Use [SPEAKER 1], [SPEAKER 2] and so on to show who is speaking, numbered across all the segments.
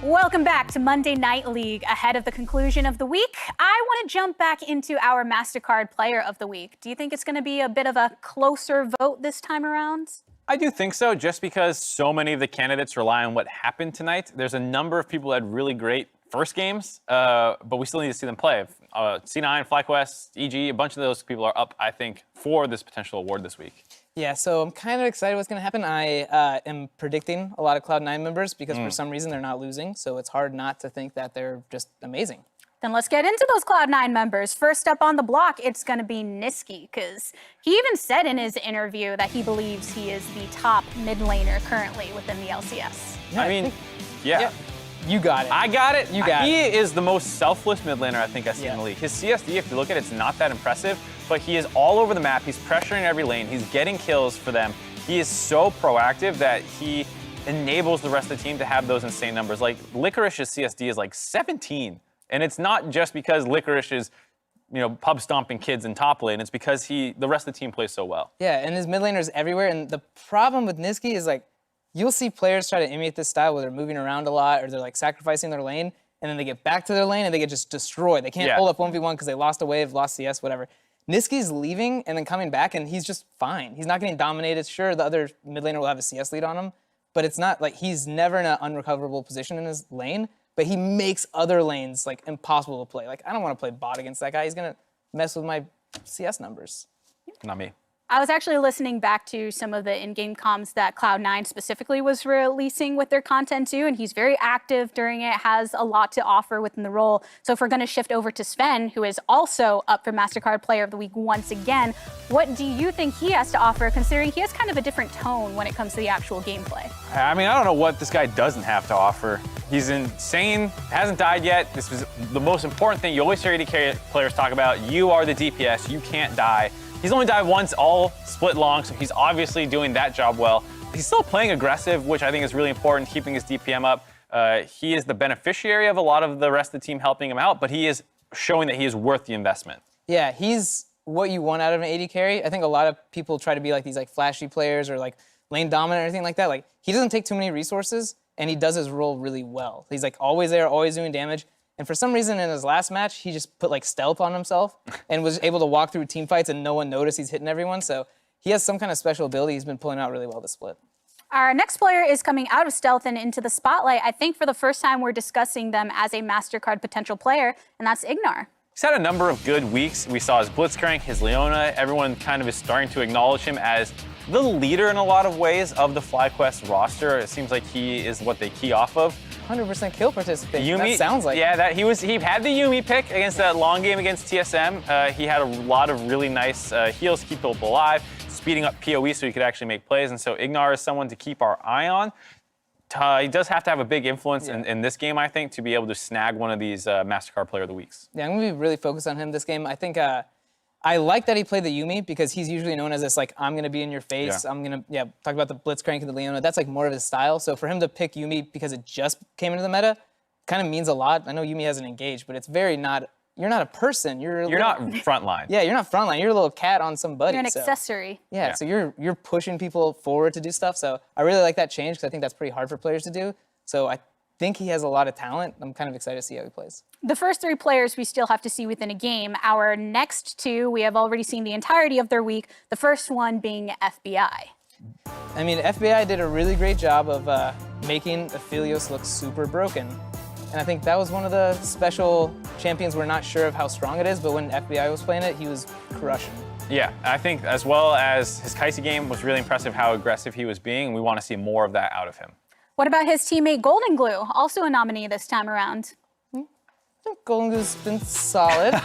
[SPEAKER 1] Welcome back to Monday Night League. Ahead of the conclusion of the week, I want to jump back into our MasterCard Player of the Week. Do you think it's going to be a bit of a closer vote this time around?
[SPEAKER 2] I do think so, just because so many of the candidates rely on what happened tonight. There's a number of people that had really great first games, but we still need to see them play. C9, FlyQuest, EG, a bunch of those people are up, I think, for this potential award this week.
[SPEAKER 3] Yeah, so I'm kind of excited what's going to happen. I am predicting a lot of Cloud9 members because for some reason they're not losing, so it's hard not to think that they're just amazing.
[SPEAKER 1] Then let's get into those Cloud9 members. First up on the block, it's going to be Nisqy, because he even said in his interview that he believes he is the top mid laner currently within the LCS.
[SPEAKER 3] Yeah,
[SPEAKER 2] I mean, yeah.
[SPEAKER 3] You got it.
[SPEAKER 2] I got it.
[SPEAKER 3] You got
[SPEAKER 2] He
[SPEAKER 3] it.
[SPEAKER 2] is the most selfless mid laner I think I've seen in the league. His CSD, if you look at it, it's not that impressive, but he is all over the map. He's pressuring every lane. He's getting kills for them. He is so proactive that he enables the rest of the team to have those insane numbers. Like, Licorice's CSD is like 17. And it's not just because Licorice is, pub stomping kids in top lane. It's because the rest of the team plays so well.
[SPEAKER 3] Yeah, and his mid laner is everywhere. And the problem with Nisqy is, like, you'll see players try to emulate this style where they're moving around a lot or they're, like, sacrificing their lane, and then they get back to their lane and they get just destroyed. They can't hold up 1v1 because they lost a wave, lost CS, whatever. Nisqy's leaving and then coming back, and he's just fine. He's not getting dominated. Sure, the other mid laner will have a CS lead on him, but it's not like he's never in an unrecoverable position in his lane, but he makes other lanes, like, impossible to play. Like, I don't want to play bot against that guy. He's going to mess with my CS numbers.
[SPEAKER 2] Not me.
[SPEAKER 1] I was actually listening back to some of the in-game comms that Cloud9 specifically was releasing with their content too, and he's very active during it, has a lot to offer within the role. So if we're going to shift over to Sven, who is also up for MasterCard Player of the Week once again, what do you think he has to offer, considering he has kind of a different tone when it comes to the actual gameplay?
[SPEAKER 2] I mean, I don't know what this guy doesn't have to offer. He's insane, hasn't died yet. This was the most important thing. You always hear AD carry players talk about, you are the DPS, you can't die. He's only died once all split long, so he's obviously doing that job well. He's still playing aggressive, which I think is really important, keeping his DPM up. He is the beneficiary of a lot of the rest of the team helping him out, but he is showing that he is worth the investment.
[SPEAKER 3] Yeah, he's what you want out of an AD carry. I think a lot of people try to be like these like flashy players or like lane dominant or anything like that. Like, he doesn't take too many resources, and he does his role really well. He's like always there, always doing damage. And for some reason in his last match, he just put like stealth on himself and was able to walk through team fights and no one noticed he's hitting everyone. So he has some kind of special ability he's been pulling out really well this split.
[SPEAKER 1] Our next player is coming out of stealth and into the spotlight. I think for the first time we're discussing them as a MasterCard potential player, and that's Ignar.
[SPEAKER 2] He's had a number of good weeks. We saw his Blitzcrank, his Leona. Everyone kind of is starting to acknowledge him as the leader in a lot of ways of the FlyQuest roster. It seems like he is what they key off of.
[SPEAKER 3] 100% kill participation.
[SPEAKER 2] Yuumi,
[SPEAKER 3] that sounds like.
[SPEAKER 2] Yeah, he had the Yuumi pick against that long game against TSM. He had a lot of really nice heals, keep people alive, speeding up PoE so he could actually make plays. And so Ignar is someone to keep our eye on. He does have to have a big influence in this game, I think, to be able to snag one of these MasterCard Player of the Weeks.
[SPEAKER 3] Yeah, I'm going to be really focused on him this game. I think I like that he played the Yuumi because he's usually known as this, like, I'm going to be in your face.
[SPEAKER 2] Yeah.
[SPEAKER 3] I'm going to, talk about the Blitzcrank and the Leona. That's, like, more of his style. So for him to pick Yuumi because it just came into the meta kind of means a lot. I know Yuumi hasn't engaged, but it's very not, you're not a person. You're
[SPEAKER 2] not frontline.
[SPEAKER 3] Yeah, you're not frontline. You're a little cat on somebody.
[SPEAKER 1] You're an accessory.
[SPEAKER 3] Yeah, so you're pushing people forward to do stuff. So I really like that change because I think that's pretty hard for players to do. So I think he has a lot of talent. I'm kind of excited to see how he plays.
[SPEAKER 1] The first three players we still have to see within a game. Our next two, we have already seen the entirety of their week. The first one being FBI.
[SPEAKER 3] I mean, FBI did a really great job of making Aphelios look super broken. And I think that was one of the special champions we're not sure of how strong it is, but when FBI was playing it, he was crushing.
[SPEAKER 2] Yeah, I think as well as his Kaisi game was really impressive how aggressive he was being. We want to see more of that out of him.
[SPEAKER 1] What about his teammate Golden Glue, also a nominee this time around?
[SPEAKER 3] I think Golden Glue's been solid.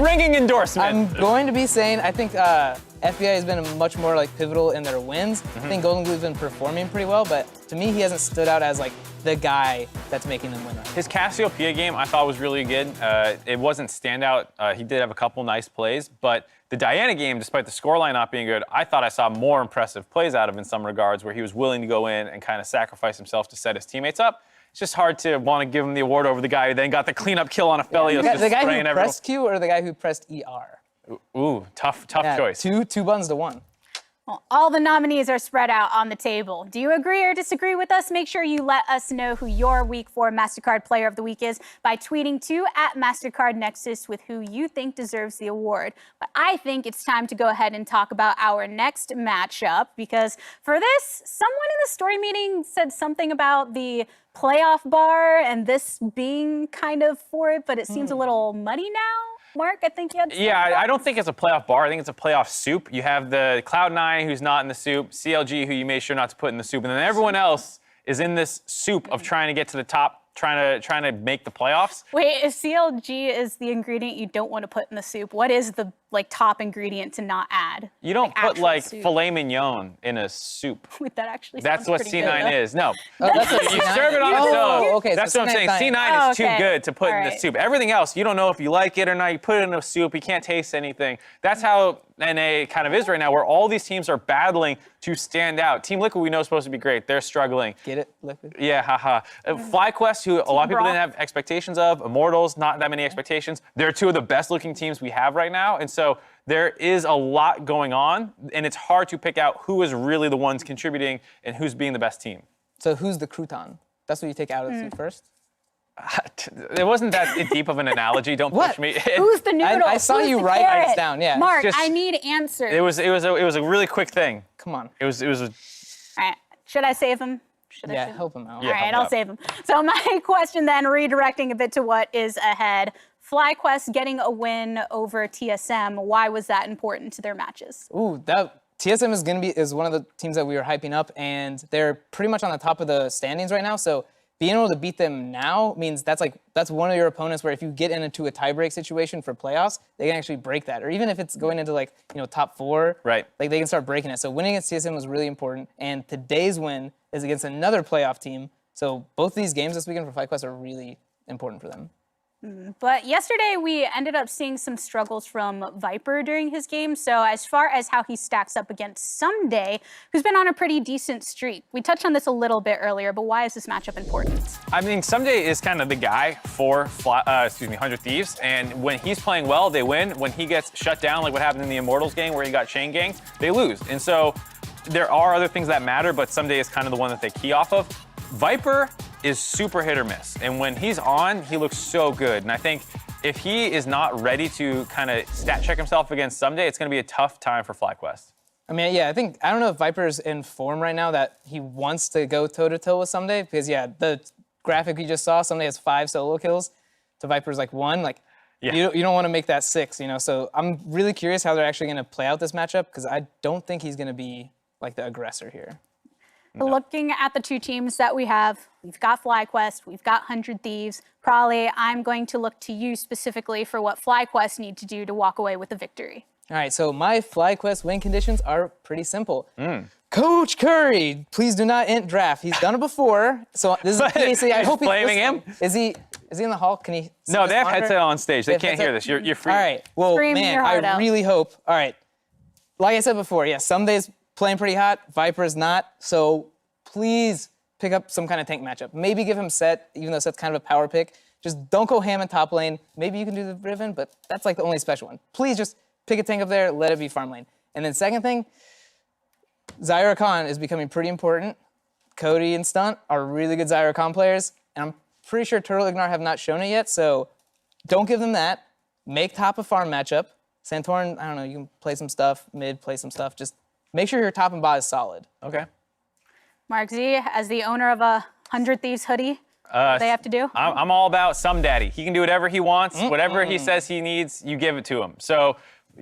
[SPEAKER 2] Ringing endorsement.
[SPEAKER 3] I'm going to be saying I think FBI has been much more like pivotal in their wins. I think Golden Glue's been performing pretty well, but to me he hasn't stood out as like the guy that's making them win right now.
[SPEAKER 2] His Cassiopeia game I thought was really good. It wasn't standout. He did have a couple nice plays, but the Diana game, despite the scoreline not being good, I thought I saw more impressive plays out of in some regards where he was willing to go in and kind of sacrifice himself to set his teammates up. It's just hard to want to give him the award over the guy who then got the cleanup kill on Aphelios.
[SPEAKER 3] Yeah, the guy who pressed Q or the guy who pressed ER?
[SPEAKER 2] Ooh, tough choice.
[SPEAKER 3] Two buttons to one.
[SPEAKER 1] Well, all the nominees are spread out on the table. Do you agree or disagree with us? Make sure you let us know who your Week 4 MasterCard Player of the Week is by tweeting to @MasterCardNexus with who you think deserves the award. But I think it's time to go ahead and talk about our next matchup, because for this, someone in the story meeting said something about the playoff bar and this being kind of for it, but it seems a little muddy now. Mark, I think you had.
[SPEAKER 2] Yeah, I don't think it's a playoff bar. I think it's a playoff soup. You have the Cloud9 who's not in the soup, CLG who you made sure not to put in the soup, and then everyone else is in this soup of trying to get to the top, trying to make the playoffs.
[SPEAKER 1] Wait, if CLG is the ingredient you don't want to put in the soup, what is the top ingredient to not add?
[SPEAKER 2] You don't put
[SPEAKER 1] actual
[SPEAKER 2] like
[SPEAKER 1] soup.
[SPEAKER 2] filet mignon in a soup.
[SPEAKER 1] Wait, that actually
[SPEAKER 2] That's
[SPEAKER 1] sounds
[SPEAKER 2] what
[SPEAKER 1] pretty
[SPEAKER 2] C9
[SPEAKER 1] good.
[SPEAKER 2] is. No.
[SPEAKER 3] That's what
[SPEAKER 2] You
[SPEAKER 3] C9
[SPEAKER 2] serve it on
[SPEAKER 3] is.
[SPEAKER 2] its own.
[SPEAKER 3] Okay,
[SPEAKER 2] That's
[SPEAKER 3] so
[SPEAKER 2] what I'm saying.
[SPEAKER 3] C9
[SPEAKER 2] C9 is
[SPEAKER 1] okay.
[SPEAKER 2] too good to put in the
[SPEAKER 1] Alright.
[SPEAKER 2] soup. Everything else, you don't know if you like it or not. You put it in a soup, you can't taste anything. That's how NA kind of is right now, where all these teams are battling to stand out. Team Liquid, we know, is supposed to be great. They're struggling.
[SPEAKER 3] Get it, Liquid?
[SPEAKER 2] Yeah, haha. FlyQuest, who a lot of people
[SPEAKER 1] Brawl.
[SPEAKER 2] didn't have expectations of. Immortals, not that many expectations. They're two of the best looking teams we have right now. And so there is a lot going on, and it's hard to pick out who is really the ones contributing and who's being the best team.
[SPEAKER 3] So who's the crouton? That's what you take out of the soup first?
[SPEAKER 2] It wasn't that deep of an analogy. Don't
[SPEAKER 3] What?
[SPEAKER 2] push me.
[SPEAKER 1] Who's the noodle?
[SPEAKER 3] I saw
[SPEAKER 1] Who's
[SPEAKER 3] you
[SPEAKER 1] the
[SPEAKER 3] write
[SPEAKER 1] carrot?
[SPEAKER 3] ice down, yeah.
[SPEAKER 1] Mark,
[SPEAKER 2] Just-
[SPEAKER 1] I need answers.
[SPEAKER 2] It was a really quick thing.
[SPEAKER 3] Come on.
[SPEAKER 2] It was a,
[SPEAKER 1] All right, should I save him? Should I
[SPEAKER 3] Yeah,
[SPEAKER 1] save him?
[SPEAKER 3] help him out.
[SPEAKER 2] Yeah.
[SPEAKER 1] All right,
[SPEAKER 2] help
[SPEAKER 1] I'll
[SPEAKER 2] out.
[SPEAKER 1] save him. So my question then, redirecting a bit to what is ahead. FlyQuest getting a win over TSM. Why was that important to their matches?
[SPEAKER 3] Ooh, that TSM is one of the teams that we were hyping up, and they're pretty much on the top of the standings right now. So being able to beat them now means that's one of your opponents where if you get into a tiebreak situation for playoffs, they can actually break that. Or even if it's going into top 4,
[SPEAKER 2] Right.
[SPEAKER 3] like they can start breaking it. So winning against TSM was really important, and today's win is against another playoff team. So both these games this weekend for FlyQuest are really important for them.
[SPEAKER 1] But yesterday we ended up seeing some struggles from Viper during his game. So as far as how he stacks up against Someday, who's been on a pretty decent streak. We touched on this a little bit earlier, but why is this matchup important?
[SPEAKER 2] I mean, Someday is kind of the guy for 100 Thieves, and when he's playing well, they win. When he gets shut down, like what happened in the Immortals game where he got chain ganged, they lose. And so there are other things that matter, but Someday is kind of the one that they key off of. Viper is super hit or miss, and when he's on, he looks so good. And I think if he is not ready to kind of stat check himself against Someday, it's going to be a tough time for FlyQuest.
[SPEAKER 3] I mean, yeah, I don't know if Viper's in form right now that he wants to go toe-to-toe with Someday, because, yeah, the graphic we just saw, Someday has 5 solo kills, to Viper's 1.
[SPEAKER 2] Yeah.
[SPEAKER 3] You don't want to make that 6, So I'm really curious how they're actually going to play out this matchup, because I don't think he's going to be, the aggressor here.
[SPEAKER 1] Looking at the two teams that we have, we've got FlyQuest, we've got 100 Thieves. Probably I'm going to look to you specifically for what FlyQuest need to do to walk away with the victory.
[SPEAKER 3] All right, so my FlyQuest win conditions are pretty simple. Coach Curry, please do not int draft. He's done it before, so this is basically. I hope he's
[SPEAKER 2] blaming
[SPEAKER 3] listening.
[SPEAKER 2] him?
[SPEAKER 3] Is he in the hall? Can he? see
[SPEAKER 2] No,
[SPEAKER 3] this
[SPEAKER 2] they have
[SPEAKER 3] monitor?
[SPEAKER 2] headset on stage. They
[SPEAKER 3] have
[SPEAKER 2] can't hear
[SPEAKER 3] headset?
[SPEAKER 2] this. You're free.
[SPEAKER 3] All right. Well,
[SPEAKER 1] Screaming
[SPEAKER 3] man,
[SPEAKER 1] your heart
[SPEAKER 3] I
[SPEAKER 1] out.
[SPEAKER 3] really hope. All right. Like I said before, yeah, Someday's playing pretty hot. Viper's not. So please pick up some kind of tank matchup. Maybe give him Set, even though Set's kind of a power pick. Just don't go ham in top lane. Maybe you can do the Riven, but that's the only special one. Please just pick a tank up there, let it be farm lane. And then second thing, Zyra Khan is becoming pretty important. Cody and Stunt are really good Zyra Khan players, and I'm pretty sure Turtle Ignar have not shown it yet, so don't give them that. Make top a farm matchup. Santorin, I don't know, you can play some stuff, mid, play some stuff. Just make sure your top and bot is solid.
[SPEAKER 2] Okay.
[SPEAKER 1] Mark Z, as the owner of a 100 Thieves hoodie, what they have to do?
[SPEAKER 2] I'm all about some daddy. He can do whatever he wants. Whatever he says he needs, you give it to him. So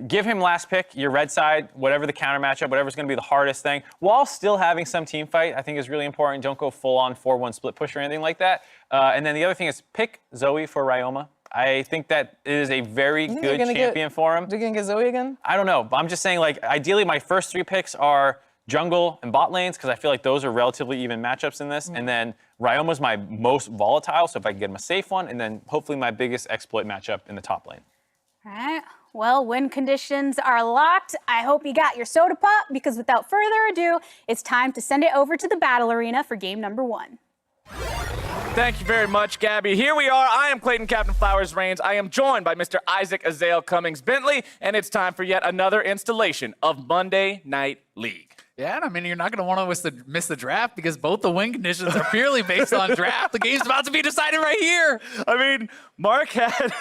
[SPEAKER 2] give him last pick, your red side, whatever the counter matchup, whatever's going to be the hardest thing, while still having some team fight, I think is really important. Don't go full-on 4-1 split push or anything like that. And then the other thing is pick Zoe for Ryoma. I think that it is a very good champion for him.
[SPEAKER 3] They're going to get Zoe again?
[SPEAKER 2] I don't know. I'm just saying, ideally, my first 3 picks are jungle and bot lanes, because I feel like those are relatively even matchups in this. And then Ryoma's my most volatile, so if I can get him a safe one, and then hopefully my biggest exploit matchup in the top lane.
[SPEAKER 1] All right. Well, win conditions are locked. I hope you got your soda pop, because without further ado, it's time to send it over to the battle arena for game number 1.
[SPEAKER 4] Thank you very much, Gabby. Here we are. I am Clayton Captain Flowers Reigns. I am joined by Mr. Isaac Azale Cummings Bentley, and it's time for yet another installation of Monday Night League.
[SPEAKER 5] Yeah, and I mean, you're not going to want to miss the draft because both the win conditions are purely based on draft. The game's about to be decided right here.
[SPEAKER 4] I mean, Mark had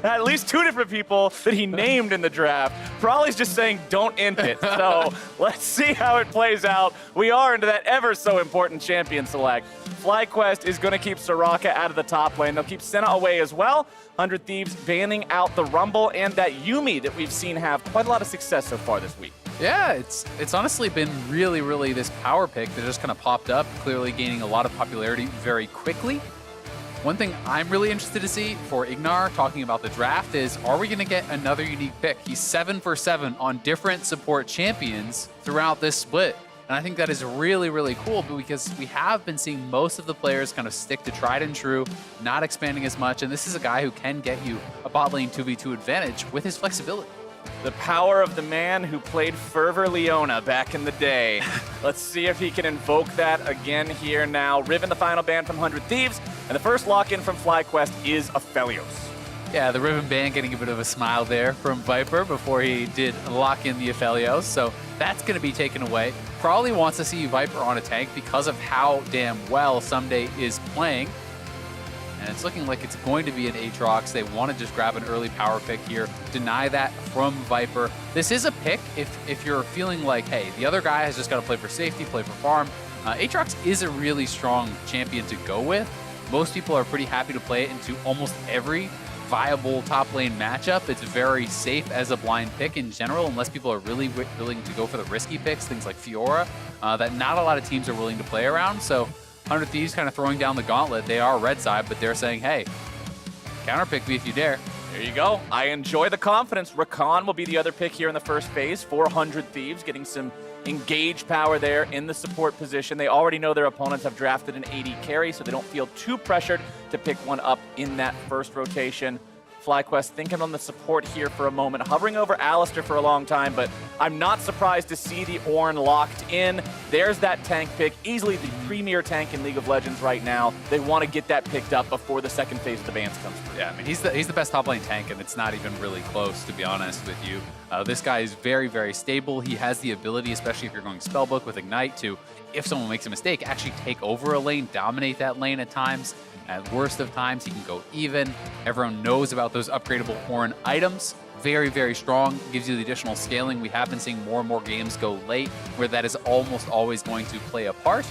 [SPEAKER 4] at least 2 different people that he named in the draft. Prawley's just saying, don't int it. So let's see how it plays out. We are into that ever so important champion select. FlyQuest is going to keep Soraka out of the top lane. They'll keep Senna away as well. 100 Thieves banning out the Rumble and that Yuumi that we've seen have quite a lot of success so far this week.
[SPEAKER 5] Yeah, it's honestly been really this power pick that just kind of popped up, clearly gaining a lot of popularity very quickly. One thing I'm really interested to see for Ignar talking about the draft is, are we going to get another unique pick? He's 7 for 7 on different support champions throughout this split. And I think that is really cool because we have been seeing most of the players kind of stick to tried and true, not expanding as much. And this is a guy who can get you a bot lane 2v2 advantage with his flexibility.
[SPEAKER 4] The power of the man who played Fervor Leona back in the day. Let's see if he can invoke that again here now. Riven, the final ban from 100 Thieves, and the first lock-in from FlyQuest is Aphelios.
[SPEAKER 5] Yeah, the Riven band getting a bit of a smile there from Viper before he did lock in the Aphelios, so that's going to be taken away. Probably wants to see Viper on a tank because of how damn well Someday is playing. And it's looking like it's going to be an Aatrox. They want to just grab an early power pick here, deny that from Viper. This is a pick if you're feeling like, hey, the other guy has just got to play for safety, play for farm. Aatrox is a really strong champion to go with. Most people are pretty happy to play it into almost every viable top lane matchup. It's very safe as a blind pick in general, unless people are really willing to go for the risky picks, things like Fiora, that not a lot of teams are willing to play around. So 100 Thieves kind of throwing down the gauntlet. They are red side, but they're saying, hey, counterpick me if you dare.
[SPEAKER 4] There you go. I enjoy the confidence. Rakan will be the other pick here in the first phase. 400 Thieves getting some engage power there in the support position. They already know their opponents have drafted an AD carry, so they don't feel too pressured to pick one up in that first rotation. FlyQuest thinking on the support here for a moment, hovering over Alistar for a long time, but I'm not surprised to see the Ornn locked in. There's that tank pick, easily the premier tank in League of Legends right now. They want to get that picked up before the second phase of the bans comes through.
[SPEAKER 5] Yeah, I mean, he's the best top lane tank, and it's not even really close, to be honest with you. This guy is very stable. He has the ability, especially if you're going Spellbook with Ignite, to, if someone makes a mistake, actually take over a lane, dominate that lane at times. At worst of times, he can go even. Everyone knows about those upgradable Ornn items. Very strong. Gives you the additional scaling. We have been seeing more and more games go late, where that is almost always going to play a part.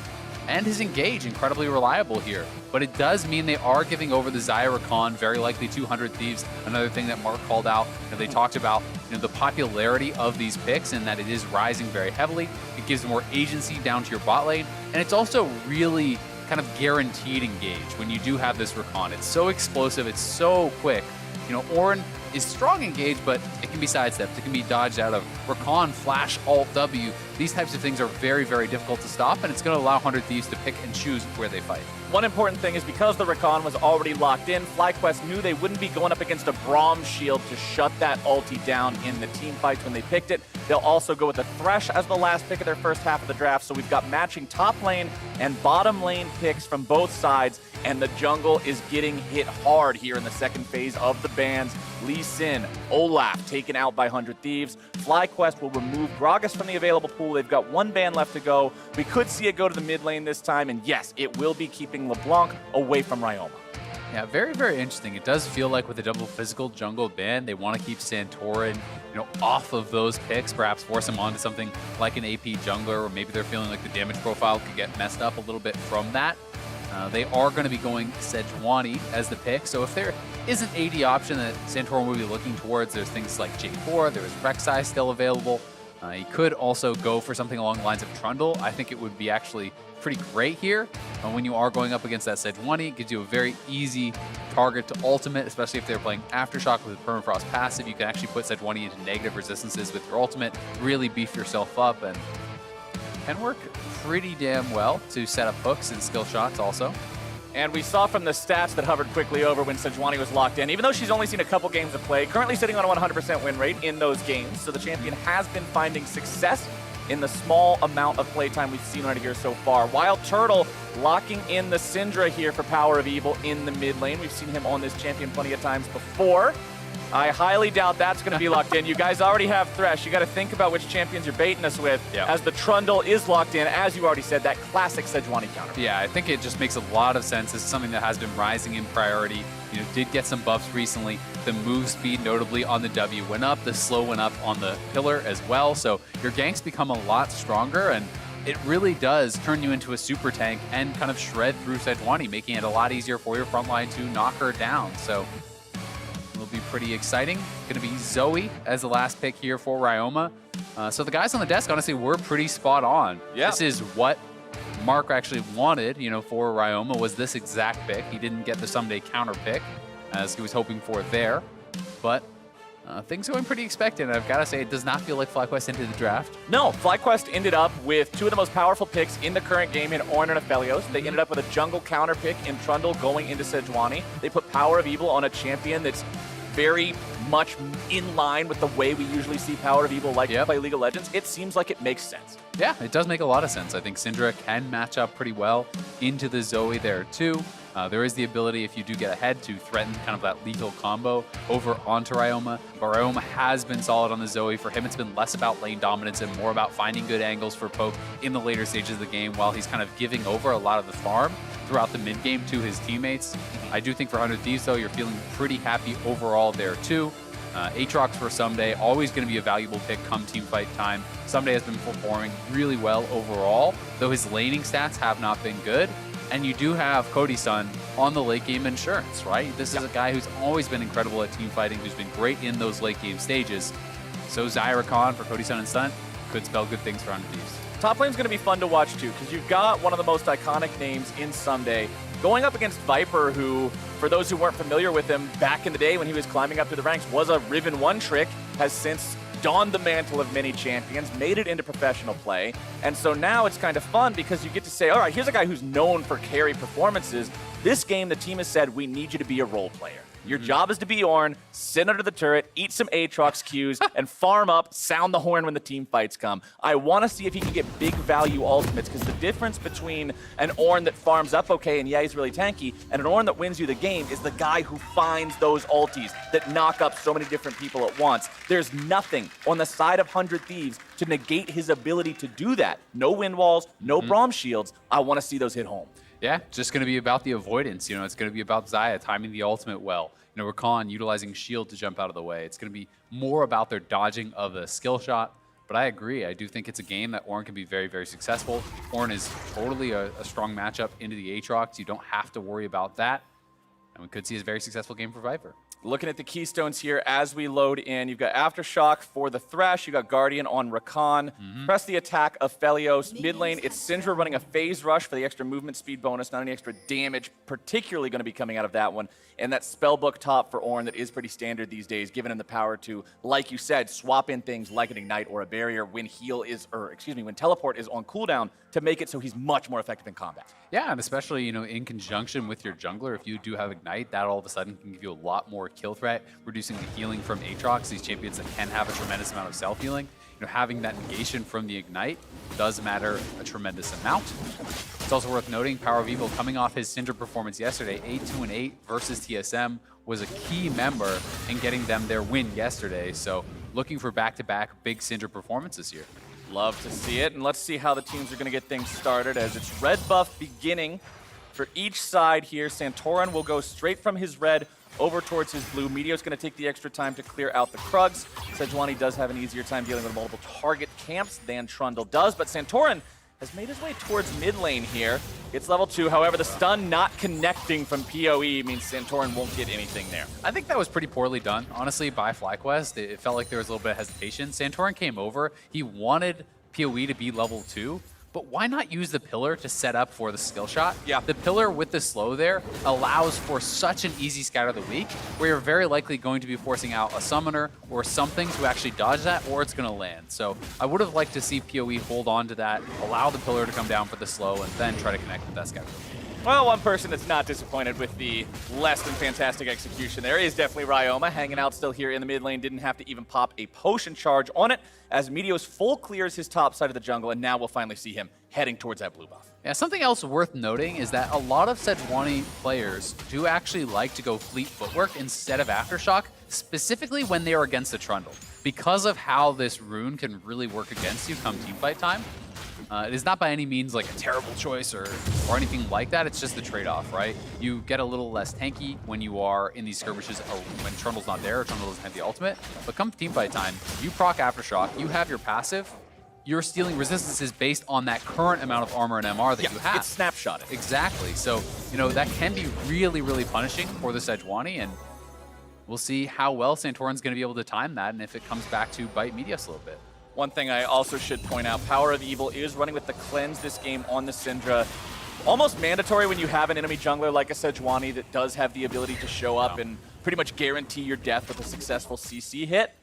[SPEAKER 5] And his engage, incredibly reliable here. But it does mean they are giving over the Xayah Rakan, very likely 200 Thieves. Another thing that Mark called out, and they talked about, the popularity of these picks and that it is rising very heavily. It gives more agency down to your bot lane. And it's also really kind of guaranteed engage when you do have this Rakan. It's so explosive, it's so quick. Ornn is strong engage, but it can be sidestepped, it can be dodged out of. Rakan, flash, alt W, these types of things are very difficult to stop, and it's going to allow 100 Thieves to pick and choose where they fight.
[SPEAKER 4] One important thing is because the Rakan was already locked in, FlyQuest knew they wouldn't be going up against a Braum shield to shut that ulti down in the team fights when they picked it. They'll also go with the Thresh as the last pick of their first half of the draft, so we've got matching top lane and bottom lane picks from both sides, and the jungle is getting hit hard here in the second phase of the bans. Lee Sin, Olaf taken out by 100 Thieves. FlyQuest will remove Gragas from the available pool. They've got one ban left to go. We could see it go to the mid lane this time, and yes, it will be keeping LeBlanc away from Ryoma.
[SPEAKER 5] Yeah, very interesting. It does feel like with a double physical jungle ban, they want to keep Santorin, off of those picks, perhaps force him onto something like an AP jungler, or maybe they're feeling like the damage profile could get messed up a little bit from that. They are going to be going Sejuani as the pick, so if there is an AD option that Santorin will be looking towards, there's things like J4, there's Rek'Sai still available. He could also go for something along the lines of Trundle. I think it would be actually pretty great here when you are going up against that Sejuani. It gives you a very easy target to ultimate, especially if they're playing Aftershock with Permafrost passive. You can actually put Sejuani into negative resistances with your ultimate, really beef yourself up, and can work pretty damn well to set up hooks and skill shots also.
[SPEAKER 4] And we saw from the stats that hovered quickly over when Sejuani was locked in, even though she's only seen a couple games of play, currently sitting on a 100% win rate in those games, so the champion has been finding success in the small amount of playtime we've seen right here so far. Wild Turtle locking in the Syndra here for Power of Evil in the mid lane. We've seen him on this champion plenty of times before. I highly doubt that's going to be locked in. You guys already have Thresh. You got to think about which champions you're baiting us with, as the Trundle is locked in, as you already said, that classic Sejuani counter.
[SPEAKER 5] Yeah, I think it just makes a lot of sense. This is something that has been rising in priority. Did get some buffs recently. The move speed, notably on the W, went up. The slow went up on the pillar as well. So your ganks become a lot stronger, and it really does turn you into a super tank and kind of shred through Sejuani, making it a lot easier for your front line to knock her down. So will be pretty exciting. Going to be Zoe as the last pick here for Ryoma. So the guys on the desk, honestly, were pretty spot on.
[SPEAKER 4] Yeah.
[SPEAKER 5] This is what Mark actually wanted, for Ryoma, was this exact pick. He didn't get the someday counter pick, as he was hoping for there. But things going pretty expected. And I've got to say, it does not feel like FlyQuest entered the draft.
[SPEAKER 4] No, FlyQuest ended up with two of the most powerful picks in the current game in Ornn and Aphelios. They ended up with a jungle counter pick in Trundle going into Sejuani. They put Power of Evil on a champion that's very much in line with the way we usually see Power of Evil to play League of Legends. It seems like it makes sense.
[SPEAKER 5] Yeah, it does make a lot of sense. I think Syndra can match up pretty well into the Zoe there too. There is the ability, if you do get ahead, to threaten kind of that lethal combo over onto Ryoma. But Ryoma has been solid on the Zoe. For him, it's been less about lane dominance and more about finding good angles for poke in the later stages of the game, while he's kind of giving over a lot of the farm throughout the mid game to his teammates. I do think for 100 Thieves, though, you're feeling pretty happy overall there too. Aatrox for Someday, always going to be a valuable pick come team fight time. Someday has been performing really well overall, though his laning stats have not been good. And you do have Cody-san on the late game insurance, right? This is a guy who's always been incredible at team fighting, who's been great in those late game stages. So Zyra Khan for Cody-san and Stunt could spell good things for 100 Thieves.
[SPEAKER 4] Top lane's going to be fun to watch too, because you've got one of the most iconic names in Someday going up against Viper, who, for those who weren't familiar with him back in the day when he was climbing up through the ranks, was a Riven 1 trick, has since donned the mantle of many champions, made it into professional play. And so now it's kind of fun because you get to say, all right, here's a guy who's known for carry performances. This game, the team has said, we need you to be a role player. Your job is to be Ornn, sit under the turret, eat some Aatrox Qs, and farm up, sound the horn when the team fights come. I want to see if he can get big value ultimates, because the difference between an Ornn that farms up okay, and yeah, he's really tanky, and an Ornn that wins you the game is the guy who finds those ultis that knock up so many different people at once. There's nothing on the side of 100 Thieves to negate his ability to do that. No wind walls, no Braum shields. I want to see those hit home.
[SPEAKER 5] Yeah, just going to be about the avoidance. It's going to be about Xayah timing the ultimate well. Rakan utilizing shield to jump out of the way. It's going to be more about their dodging of a skill shot. But I agree. I do think it's a game that Ornn can be very, very successful. Ornn is totally a strong matchup into the Aatrox. You don't have to worry about that. And we could see a very successful game for Viper.
[SPEAKER 4] Looking at the keystones here as we load in, you've got Aftershock for the Thresh, you got Guardian on Rakan. Press the attack of Aphelios. Mid lane, it's Syndra running a phase rush for the extra movement speed bonus, not any extra damage particularly going to be coming out of that one. And that spellbook top for Ornn that is pretty standard these days, giving him the power to, like you said, swap in things like an Ignite or a Barrier when when Teleport is on cooldown to make it so he's much more effective in combat.
[SPEAKER 5] Yeah, and especially, in conjunction with your jungler, if you do have Ignite, that all of a sudden can give you a lot more kill threat, reducing the healing from Aatrox, these champions that can have a tremendous amount of self-healing. Having that negation from the Ignite does matter a tremendous amount. It's also worth noting, Power of Evil coming off his Syndra performance yesterday, 8-2-8 versus TSM, was a key member in getting them their win yesterday. So looking for back-to-back big Syndra performances here.
[SPEAKER 4] Love to see it, and let's see how the teams are going to get things started as it's red buff beginning for each side here. Santorin will go straight from his red over towards his blue. Meteo's going to take the extra time to clear out the Krugs. Sejuani does have an easier time dealing with multiple target camps than Trundle does, but Santorin has made his way towards mid lane here. It's level 2, however, the stun not connecting from PoE means Santorin won't get anything there.
[SPEAKER 5] I think that was pretty poorly done, honestly, by FlyQuest. It felt like there was a little bit of hesitation. Santorin came over. He wanted PoE to be level 2, but why not use the pillar to set up for the skill shot?
[SPEAKER 4] Yeah.
[SPEAKER 5] The pillar with the slow there allows for such an easy scatter the weak, where you're very likely going to be forcing out a summoner or something to actually dodge that, or it's going to land. So I would have liked to see PoE hold on to that, allow the pillar to come down for the slow, and then try to connect with that scatter.
[SPEAKER 4] Well, one person that's not disappointed with the less than fantastic execution there is definitely Ryoma, hanging out still here in the mid lane. Didn't have to even pop a potion charge on it, as Meteos full clears his top side of the jungle, and now we'll finally see him heading towards that blue buff.
[SPEAKER 5] Yeah, something else worth noting is that a lot of Sejuani players do actually like to go fleet footwork instead of Aftershock, specifically when they are against the Trundle. Because of how this rune can really work against you come teamfight time, it is not by any means like a terrible choice or anything like that. It's just the trade-off, right? You get a little less tanky when you are in these skirmishes or when Trundle's not there, or Trundle doesn't have the ultimate. But come teamfight time, you proc Aftershock, you have your passive, you're stealing resistances based on that current amount of armor and MR that you have.
[SPEAKER 4] It's snapshotted.
[SPEAKER 5] Exactly. So, you know, that can be really, really punishing for the Sejuani, and we'll see how well Santorin's going to be able to time that, and if it comes back to bite Meteos a little bit.
[SPEAKER 4] One thing I also should point out, Power of Evil is running with the cleanse this game on the Syndra. Almost mandatory when you have an enemy jungler like a Sejuani that does have the ability to show up and pretty much guarantee your death with a successful CC hit.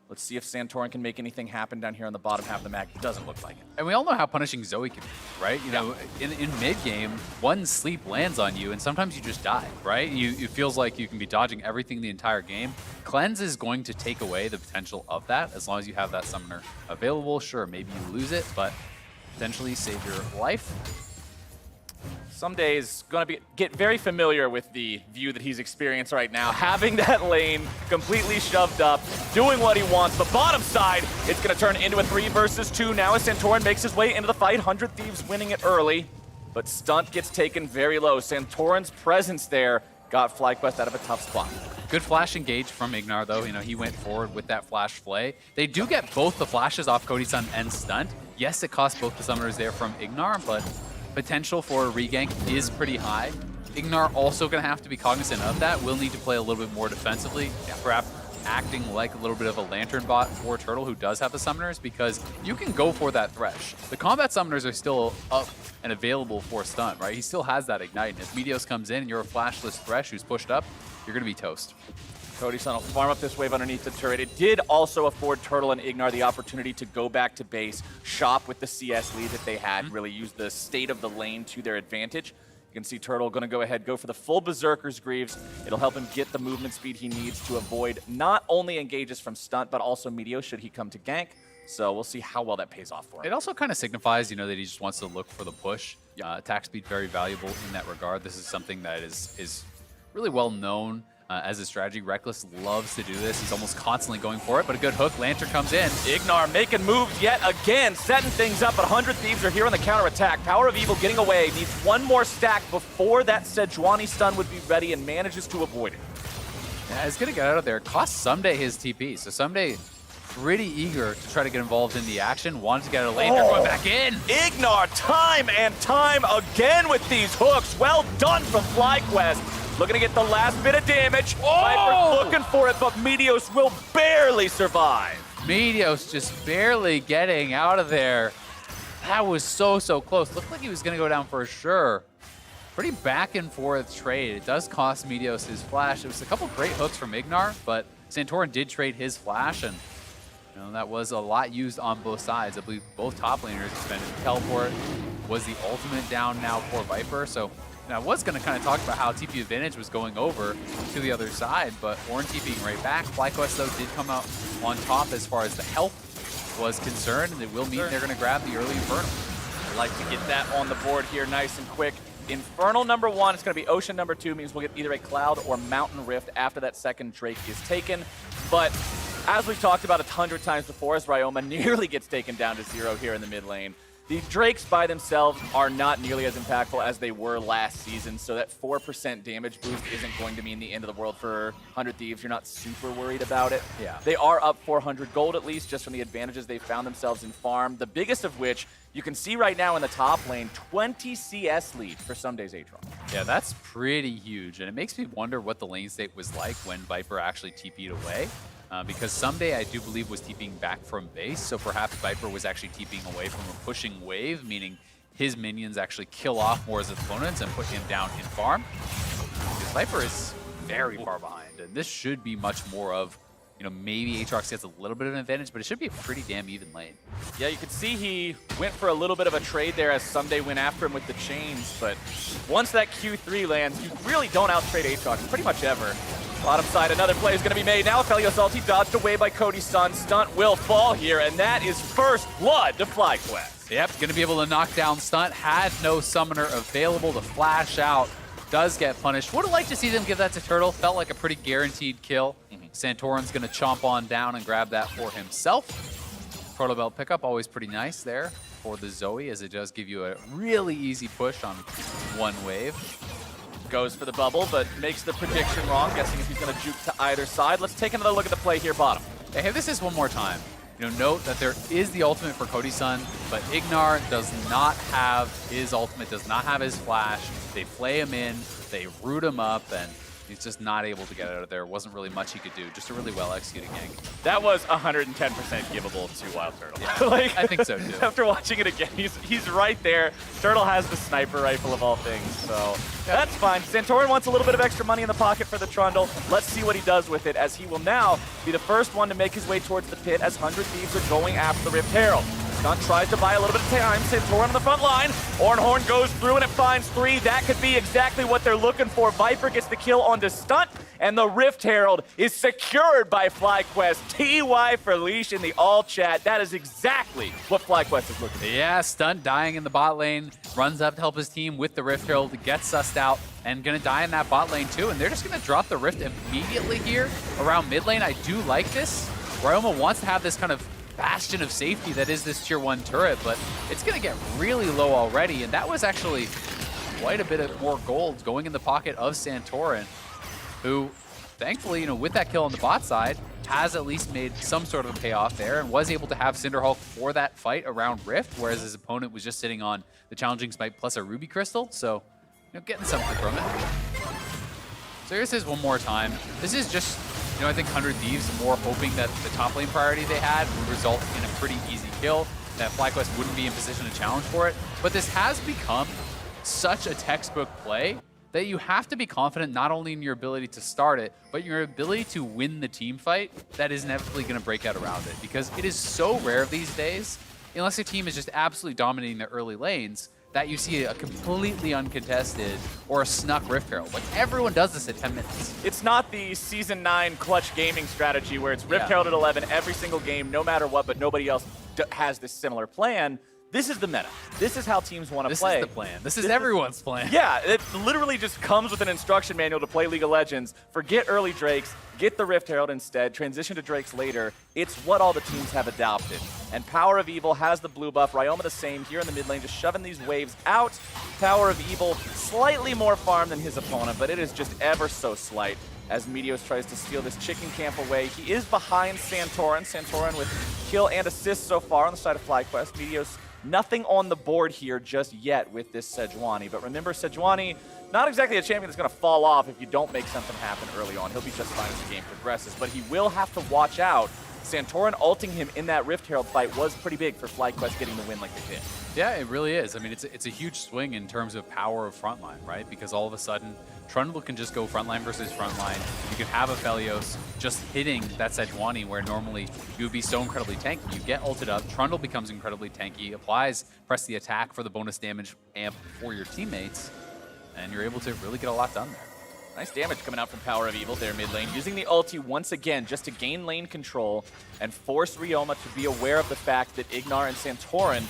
[SPEAKER 4] Let's see if Santorin can make anything happen down here on the bottom half of the map. Doesn't look like it.
[SPEAKER 5] And we all know how punishing Zoe can be, right? You know, in mid-game, one sleep lands on you, and sometimes you just die, right? It feels like you can be dodging everything the entire game. Cleanse is going to take away the potential of that, as long as you have that summoner available. Sure, maybe you lose it, but potentially save your life.
[SPEAKER 4] Someday is going to get very familiar with the view that he's experiencing right now, having that lane completely shoved up, doing what he wants. The bottom side, it's going to turn into a 3 versus 2 now as Santorin makes his way into the fight. 100 Thieves winning it early, but Stunt gets taken very low. Santorin's presence there got FlyQuest out of a tough spot.
[SPEAKER 5] Good flash engage from Ignar, though. You know, he went forward with that flash flay. They do get both the flashes off Cody-san and Stunt. Yes, it costs both the summoners there from Ignar, but potential for a regank is pretty high. Ignar also going to have to be cognizant of that. Will need to play a little bit more defensively, perhaps acting like a little bit of a lantern bot for Turtle, who does have the summoners, because you can go for that thresh. The combat summoners are still up and available for Stunt, right? He still has that ignite, and if Meteos comes in and you're a flashless thresh who's pushed up, you're going to be toast.
[SPEAKER 4] Cody-san will farm up this wave underneath the turret. It did also afford Turtle and Ignar the opportunity to go back to base, shop with the CS lead that they had, really use the state of the lane to their advantage. You can see Turtle going to go ahead, go for the full Berserker's Greaves. It'll help him get the movement speed he needs to avoid not only engages from Stunt, but also Meteos should he come to gank. So we'll see how well that pays off for him.
[SPEAKER 5] It also kind of signifies, you know, that he just wants to look for the push. Attack speed very valuable in that regard. This is something that is really well known as a strategy. Reckless loves to do this. He's almost constantly going for it, but a good hook. Lantern comes in.
[SPEAKER 4] Ignar making moves yet again, setting things up, but 100 Thieves are here on the counterattack. Power of Evil getting away. Needs one more stack before that Sejuani stun would be ready, and manages to avoid it.
[SPEAKER 5] Yeah, he's going to get out of there. Cost Someday his TP, so Someday pretty eager to try to get involved in the action. Wanted to get a lane. They're going back in.
[SPEAKER 4] Ignar time and time again with these hooks. Well done from FlyQuest. Looking to get the last bit of damage. Viper's looking for it, but Meteos will barely survive.
[SPEAKER 5] Meteos just barely getting out of there. That was so close. Looked like he was going to go down for sure. Pretty back and forth trade. It does cost Meteos his flash. It was a couple great hooks from Ignar, but Santorin did trade his flash, and you know, that was a lot used on both sides. I believe both top laners expended teleport. Was the ultimate down now for Viper, so I was going to kind of talk about how TP advantage was going over to the other side, but Ornn TPing right back. FlyQuest, though, did come out on top as far as the health was concerned, and they will meet. They're going to grab the early Infernal.
[SPEAKER 4] I'd like to get that on the board here nice and quick. Infernal number 1, it's going to be Ocean number 2, means we'll get either a Cloud or Mountain Rift after that second Drake is taken. But as we've talked about 100 times before, as Ryoma nearly gets taken down to 0 here in the mid lane, the Drakes by themselves are not nearly as impactful as they were last season, so that 4% damage boost isn't going to mean the end of the world for 100 Thieves. You're not super worried about it.
[SPEAKER 5] Yeah.
[SPEAKER 4] They are up 400 gold at least, just from the advantages they found themselves in farm. The biggest of which, you can see right now in the top lane, 20 CS lead for Someday's Atron.
[SPEAKER 5] Yeah, that's pretty huge, and it makes me wonder what the lane state was like when Viper actually TP'd away. Because Someday, I do believe, was TPing back from base, so perhaps Viper was actually TPing away from a pushing wave, meaning his minions actually kill off more of his opponents and put him down in farm. Because Viper is very far behind, and this should be much more of you know, maybe Aatrox gets a little bit of an advantage, but it should be a pretty damn even lane.
[SPEAKER 4] Yeah, you can see he went for a little bit of a trade there as Someday went after him with the chains, but once that Q3 lands, you really don't outtrade Aatrox pretty much ever. Bottom side, another play is going to be made. Now Aphelios ulti dodged away by Cody's son. Stunt will fall here, and that is first blood to FlyQuest.
[SPEAKER 5] Yep, going to be able to knock down Stunt. Had no summoner available to flash out. Does get punished. Would have liked to see them give that to Turtle. Felt like a pretty guaranteed kill. Santorin's going to chomp on down and grab that for himself. Proto Belt pickup, always pretty nice there for the Zoe, as it does give you a really easy push on one wave.
[SPEAKER 4] Goes for the bubble, but makes the prediction wrong, guessing if he's going to juke to either side. Let's take another look at the play here, bottom.
[SPEAKER 5] Hey, this is one more time. You know, note that there is the ultimate for Cody's son, but Ignar does not have his ultimate, does not have his flash. They play him in, they root him up, and he's just not able to get out of there. Wasn't really much he could do. Just a really well-executed gank.
[SPEAKER 4] That was 110% givable to Wild Turtle.
[SPEAKER 5] Yeah,
[SPEAKER 4] like,
[SPEAKER 5] I think so, too.
[SPEAKER 4] After watching it again, he's right there. Turtle has the sniper rifle of all things, so that's fine. Santorin wants a little bit of extra money in the pocket for the Trundle. Let's see what he does with it, as he will now be the first one to make his way towards the pit as 100 Thieves are going after the Rift Herald. Stunt tries to buy a little bit of time. Santorin on the front line. Ornhorn goes through and it finds 3. That could be exactly what they're looking for. Viper gets the kill onto Stunt, and the Rift Herald is secured by FlyQuest. TY for Leash in the all chat. That is exactly what FlyQuest is looking for.
[SPEAKER 5] Yeah, Stunt dying in the bot lane. Runs up to help his team with the Rift Herald. Gets sussed out and going to die in that bot lane too. And they're just going to drop the Rift immediately here around mid lane. I do like this. Ryoma wants to have this kind of bastion of safety that is this tier 1 turret, but it's going to get really low already, and that was actually quite a bit of more gold going in the pocket of Santorin, who thankfully, you know, with that kill on the bot side, has at least made some sort of a payoff there and was able to have Cinderhulk for that fight around Rift, whereas his opponent was just sitting on the challenging smite plus a Ruby Crystal, so, you know, getting something from it. So here's his one more time. This is just, you know, I think 100 Thieves more hoping that the top lane priority they had would result in a pretty easy kill, that FlyQuest wouldn't be in position to challenge for it. But this has become such a textbook play that you have to be confident not only in your ability to start it, but your ability to win the team fight that is inevitably going to break out around it. Because it is so rare these days, unless your team is just absolutely dominating the early lanes, that you see a completely uncontested or a snuck Rift Herald. Like, everyone does this at 10 minutes.
[SPEAKER 4] It's not the Season 9 clutch gaming strategy where it's Rift Herald at 11 every single game, no matter what, but nobody else has this similar plan. This is the meta. This is how teams want to play.
[SPEAKER 5] This is the plan. This is everyone's plan.
[SPEAKER 4] Yeah, it literally just comes with an instruction manual to play League of Legends. Forget early Drakes, get the Rift Herald instead, transition to Drakes later. It's what all the teams have adopted. And Power of Evil has the blue buff. Ryoma the same here in the mid lane, just shoving these waves out. Power of Evil, slightly more farm than his opponent, but it is just ever so slight as Meteos tries to steal this chicken camp away. He is behind Santorin. Santorin with kill and assist so far on the side of FlyQuest. Meteos, nothing on the board here just yet with this Sejuani. But remember, Sejuani, not exactly a champion that's going to fall off if you don't make something happen early on. He'll be just fine as the game progresses. But he will have to watch out. Santorin ulting him in that Rift Herald fight was pretty big for FlyQuest getting the win like they did.
[SPEAKER 5] Yeah, it really is. I mean, it's a huge swing in terms of power of frontline, right? Because all of a sudden, Trundle can just go frontline versus frontline. You can have Aphelios just hitting that Sejuani where normally you would be so incredibly tanky. You get ulted up, Trundle becomes incredibly tanky, applies, press the attack for the bonus damage amp for your teammates, and you're able to really get a lot done there.
[SPEAKER 4] Nice damage coming out from Power of Evil there mid lane, using the ulti once again just to gain lane control and force Ryoma to be aware of the fact that Ignar and Santorin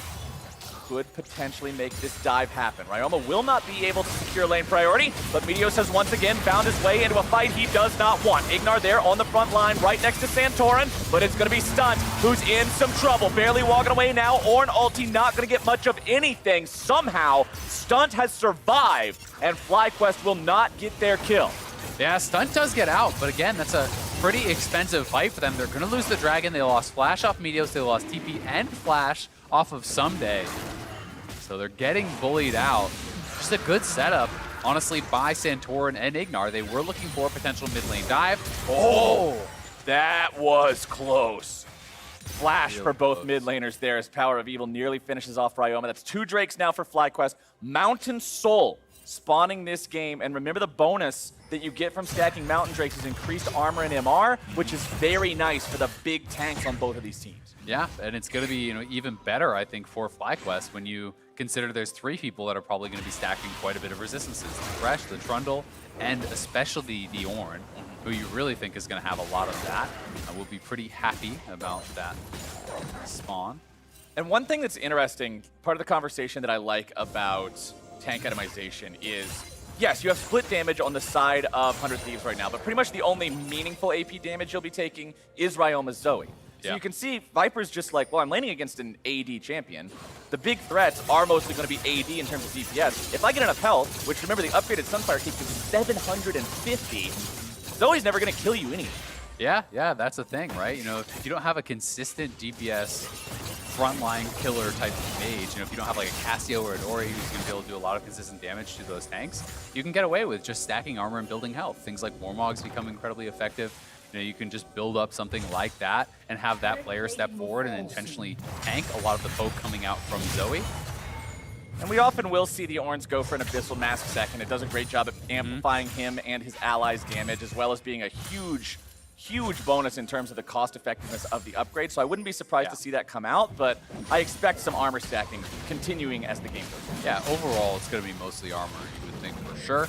[SPEAKER 4] could potentially make this dive happen. Ryoma will not be able to secure lane priority, but Meteos has once again found his way into a fight he does not want. Ignar there on the front line right next to Santorin, but it's going to be Stunt, who's in some trouble. Barely walking away now. Ornn ulti not going to get much of anything. Somehow, Stunt has survived, and FlyQuest will not get their kill.
[SPEAKER 5] Yeah, Stunt does get out, but again, that's a pretty expensive fight for them. They're going to lose the Dragon. They lost Flash off Meteos. They lost TP and Flash off of Someday. So they're getting bullied out. Just a good setup, honestly, by Santorin and Ignar. They were looking for a potential mid lane dive.
[SPEAKER 4] Oh, that was close. Flash
[SPEAKER 5] Real
[SPEAKER 4] for both
[SPEAKER 5] close.
[SPEAKER 4] mid laners there as Power of Evil nearly finishes off Ryoma. That's 2 Drakes now for FlyQuest. Mountain Soul spawning this game. And remember the bonus that you get from stacking Mountain Drakes is increased armor and MR, which is very nice for the big tanks on both of these teams.
[SPEAKER 5] Yeah, and it's going to be even better, I think, for FlyQuest when you consider there's 3 people that are probably going to be stacking quite a bit of resistances. The Thresh, the Trundle, and especially the Ornn, who you really think is going to have a lot of that. I will be pretty happy about that spawn.
[SPEAKER 4] And one thing that's interesting, part of the conversation that I like about tank itemization is, yes, you have split damage on the side of 100 Thieves right now, but pretty much the only meaningful AP damage you'll be taking is Ryoma's Zoe. So you can see Viper's just like, well, I'm laning against an AD champion. The big threats are mostly going to be AD in terms of DPS. If I get enough health, which remember the upgraded Sunfire keeps is 750, Zoe's never going to kill you anyway.
[SPEAKER 5] Yeah, that's the thing, right? If you don't have a consistent DPS frontline killer type of mage, if you don't have like a Cassio or an Ori who's going to be able to do a lot of consistent damage to those tanks, you can get away with just stacking armor and building health. Things like Warmogs become incredibly effective. You can just build up something like that and have that player step forward and intentionally tank a lot of the poke coming out from Zoe.
[SPEAKER 4] And we often will see the Ornns go for an Abyssal Mask second. It does a great job of amplifying him and his allies' damage, as well as being a huge bonus in terms of the cost effectiveness of the upgrade. So I wouldn't be surprised to see that come out, but I expect some armor stacking continuing as the game goes on.
[SPEAKER 5] Yeah, overall it's going to be mostly armor, you would think for sure.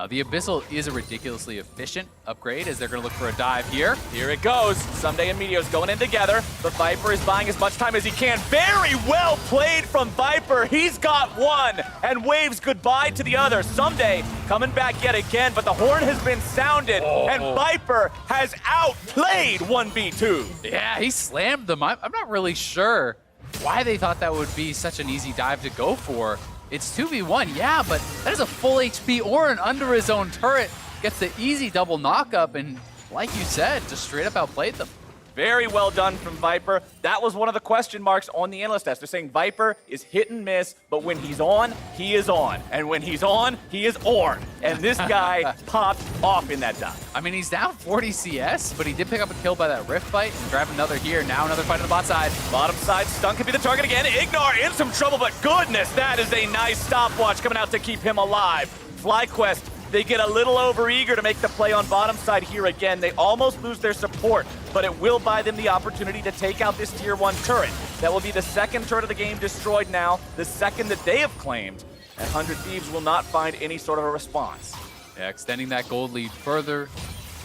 [SPEAKER 5] The Abyssal is a ridiculously efficient upgrade as they're going to look for a dive here.
[SPEAKER 4] Here it goes. Someday and Meteos going in together. The Viper is buying as much time as he can. Very well played from Viper. He's got one and waves goodbye to the other. Someday coming back yet again, but the horn has been sounded and Viper has outplayed 1v2.
[SPEAKER 5] Yeah, he slammed them. I'm not really sure why they thought that would be such an easy dive to go for. It's 2v1, yeah, but that is a full HP Ornn under his own turret. Gets the easy double knockup, and like you said, just straight up outplayed them.
[SPEAKER 4] Very well done from Viper. That was one of the question marks on the analyst test. They're saying Viper is hit and miss, but when he's on, he is on. And when he's on, he is Ornn. And this guy popped off in that dive.
[SPEAKER 5] I mean, he's down 40 CS, but he did pick up a kill by that Rift fight and grab another here. Now another fight on the bot side.
[SPEAKER 4] Bottom side, Stun could be the target again. Ignar in some trouble, but goodness, that is a nice stopwatch coming out to keep him alive. FlyQuest, they get a little overeager to make the play on bottom side here again. They almost lose their support, but it will buy them the opportunity to take out this tier 1 turret. That will be the second turret of the game destroyed now, the second that they have claimed, and 100 Thieves will not find any sort of a response.
[SPEAKER 5] Yeah, extending that gold lead further.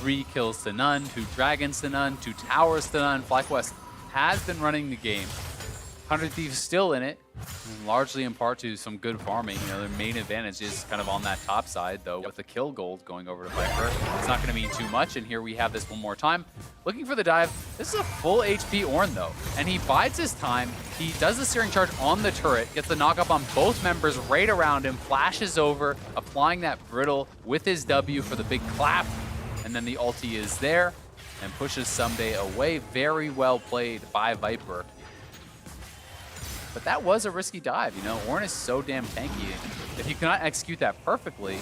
[SPEAKER 5] 3 kills to none, 2 dragons to none, 2 towers to none. FlyQuest has been running the game. 100 Thieves still in it, largely in part to some good farming. Their main advantage is kind of on that top side, though, with the kill gold going over to Viper. It's not going to mean too much, and here we have this one more time. Looking for the dive. This is a full HP Ornn, though, and he bides his time. He does the searing charge on the turret, gets the knockup on both members right around him, flashes over, applying that brittle with his W for the big clap, and then the ulti is there and pushes Someday away. Very well played by Viper. But that was a risky dive, Ornn is so damn tanky. If you cannot execute that perfectly,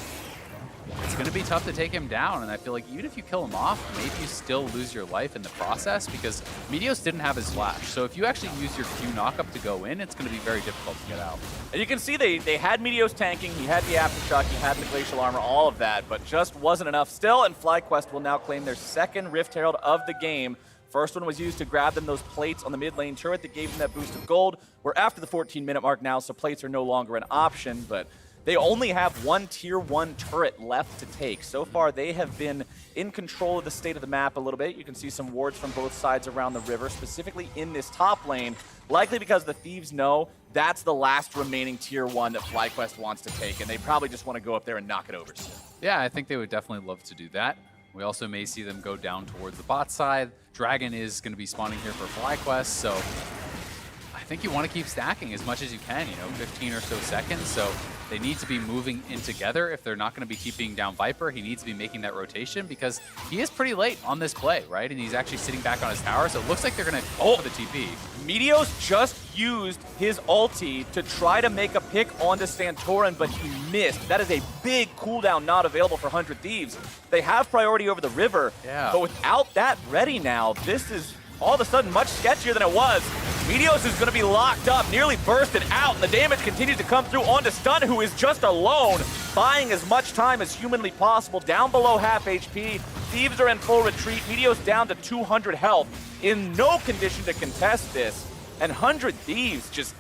[SPEAKER 5] it's going to be tough to take him down. And I feel like even if you kill him off, maybe you still lose your life in the process because Meteos didn't have his flash. So if you actually use your Q knockup to go in, it's going to be very difficult to get out.
[SPEAKER 4] And you can see they had Meteos tanking, he had the Aftershock, he had the Glacial Armor, all of that, but just wasn't enough still. And FlyQuest will now claim their second Rift Herald of the game. First one was used to grab them those plates on the mid lane turret that gave them that boost of gold. We're after the 14-minute mark now, so plates are no longer an option, but they only have one tier 1 turret left to take. So far, they have been in control of the state of the map a little bit. You can see some wards from both sides around the river, specifically in this top lane, likely because the Thieves know that's the last remaining tier 1 that FlyQuest wants to take, and they probably just want to go up there and knock it over soon.
[SPEAKER 5] Yeah, I think they would definitely love to do that. We also may see them go down towards the bot side. Dragon is going to be spawning here for FlyQuest, so I think you want to keep stacking as much as you can, 15 or so seconds. So they need to be moving in together. If they're not going to be keeping down Viper, he needs to be making that rotation because he is pretty late on this play, right? And he's actually sitting back on his tower, so it looks like they're going to go for the TP.
[SPEAKER 4] Meteos just used his ulti to try to make a pick onto Santorin, but he missed. That is a big cooldown not available for 100 Thieves. They have priority over the river, but without that ready now, this is all of a sudden much sketchier than it was. Meteos is going to be locked up, nearly bursted out, and the damage continues to come through onto Stun, who is just alone. buying as much time as humanly possible, down below half HP. Thieves are in full retreat. Meteos down to 200 health, in no condition to contest this. And 100 Thieves just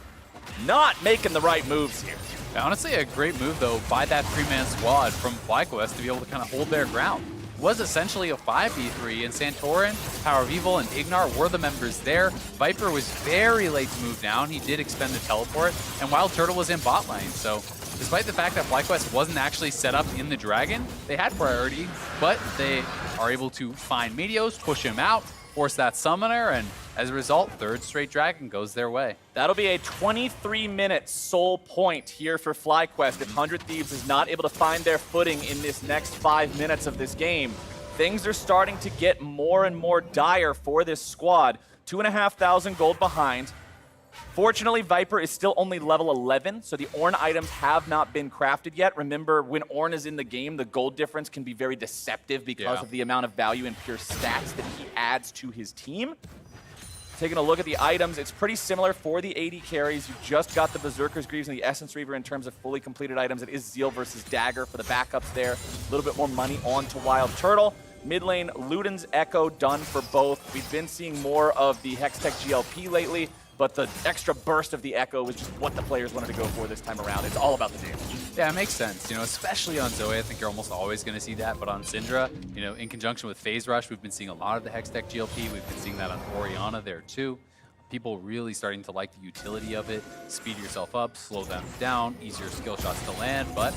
[SPEAKER 4] not making the right moves here.
[SPEAKER 5] Yeah, honestly, a great move, though, by that 3-man squad from FlyQuest to be able to kind of hold their ground. It was essentially a 5v3, and Santorin, Power of Evil, and Ignar were the members there. Viper was very late to move down. He did expend the teleport, and Wild Turtle was in bot lane. So despite the fact that FlyQuest wasn't actually set up in the Dragon, they had priority, but they are able to find Meteos, push him out, force that summoner, and as a result, third straight Dragon goes their way.
[SPEAKER 4] That'll be a 23-minute soul point here for FlyQuest if 100 Thieves is not able to find their footing in this next 5 minutes of this game. Things are starting to get more and more dire for this squad. 2,500 gold behind. Fortunately, Viper is still only level 11, so the Ornn items have not been crafted yet. Remember, when Ornn is in the game, the gold difference can be very deceptive because of the amount of value and pure stats that he adds to his team. Taking a look at the items, it's pretty similar for the AD carries. You just got the Berserker's Greaves and the Essence Reaver in terms of fully completed items. It is Zeal versus Dagger for the backups there. A little bit more money onto Wild Turtle. Mid lane, Luden's Echo done for both. We've been seeing more of the Hextech GLP lately, but the extra burst of the Echo was just what the players wanted to go for this time around. It's all about the damage.
[SPEAKER 5] Yeah, it makes sense. You know, especially on Zoe, I think you're almost always going to see that. But on Syndra, you know, in conjunction with Phase Rush, we've been seeing a lot of the Hextech GLP. We've been seeing that on Orianna there too. People really starting to like the utility of it. Speed yourself up, slow them down, easier skill shots to land. But,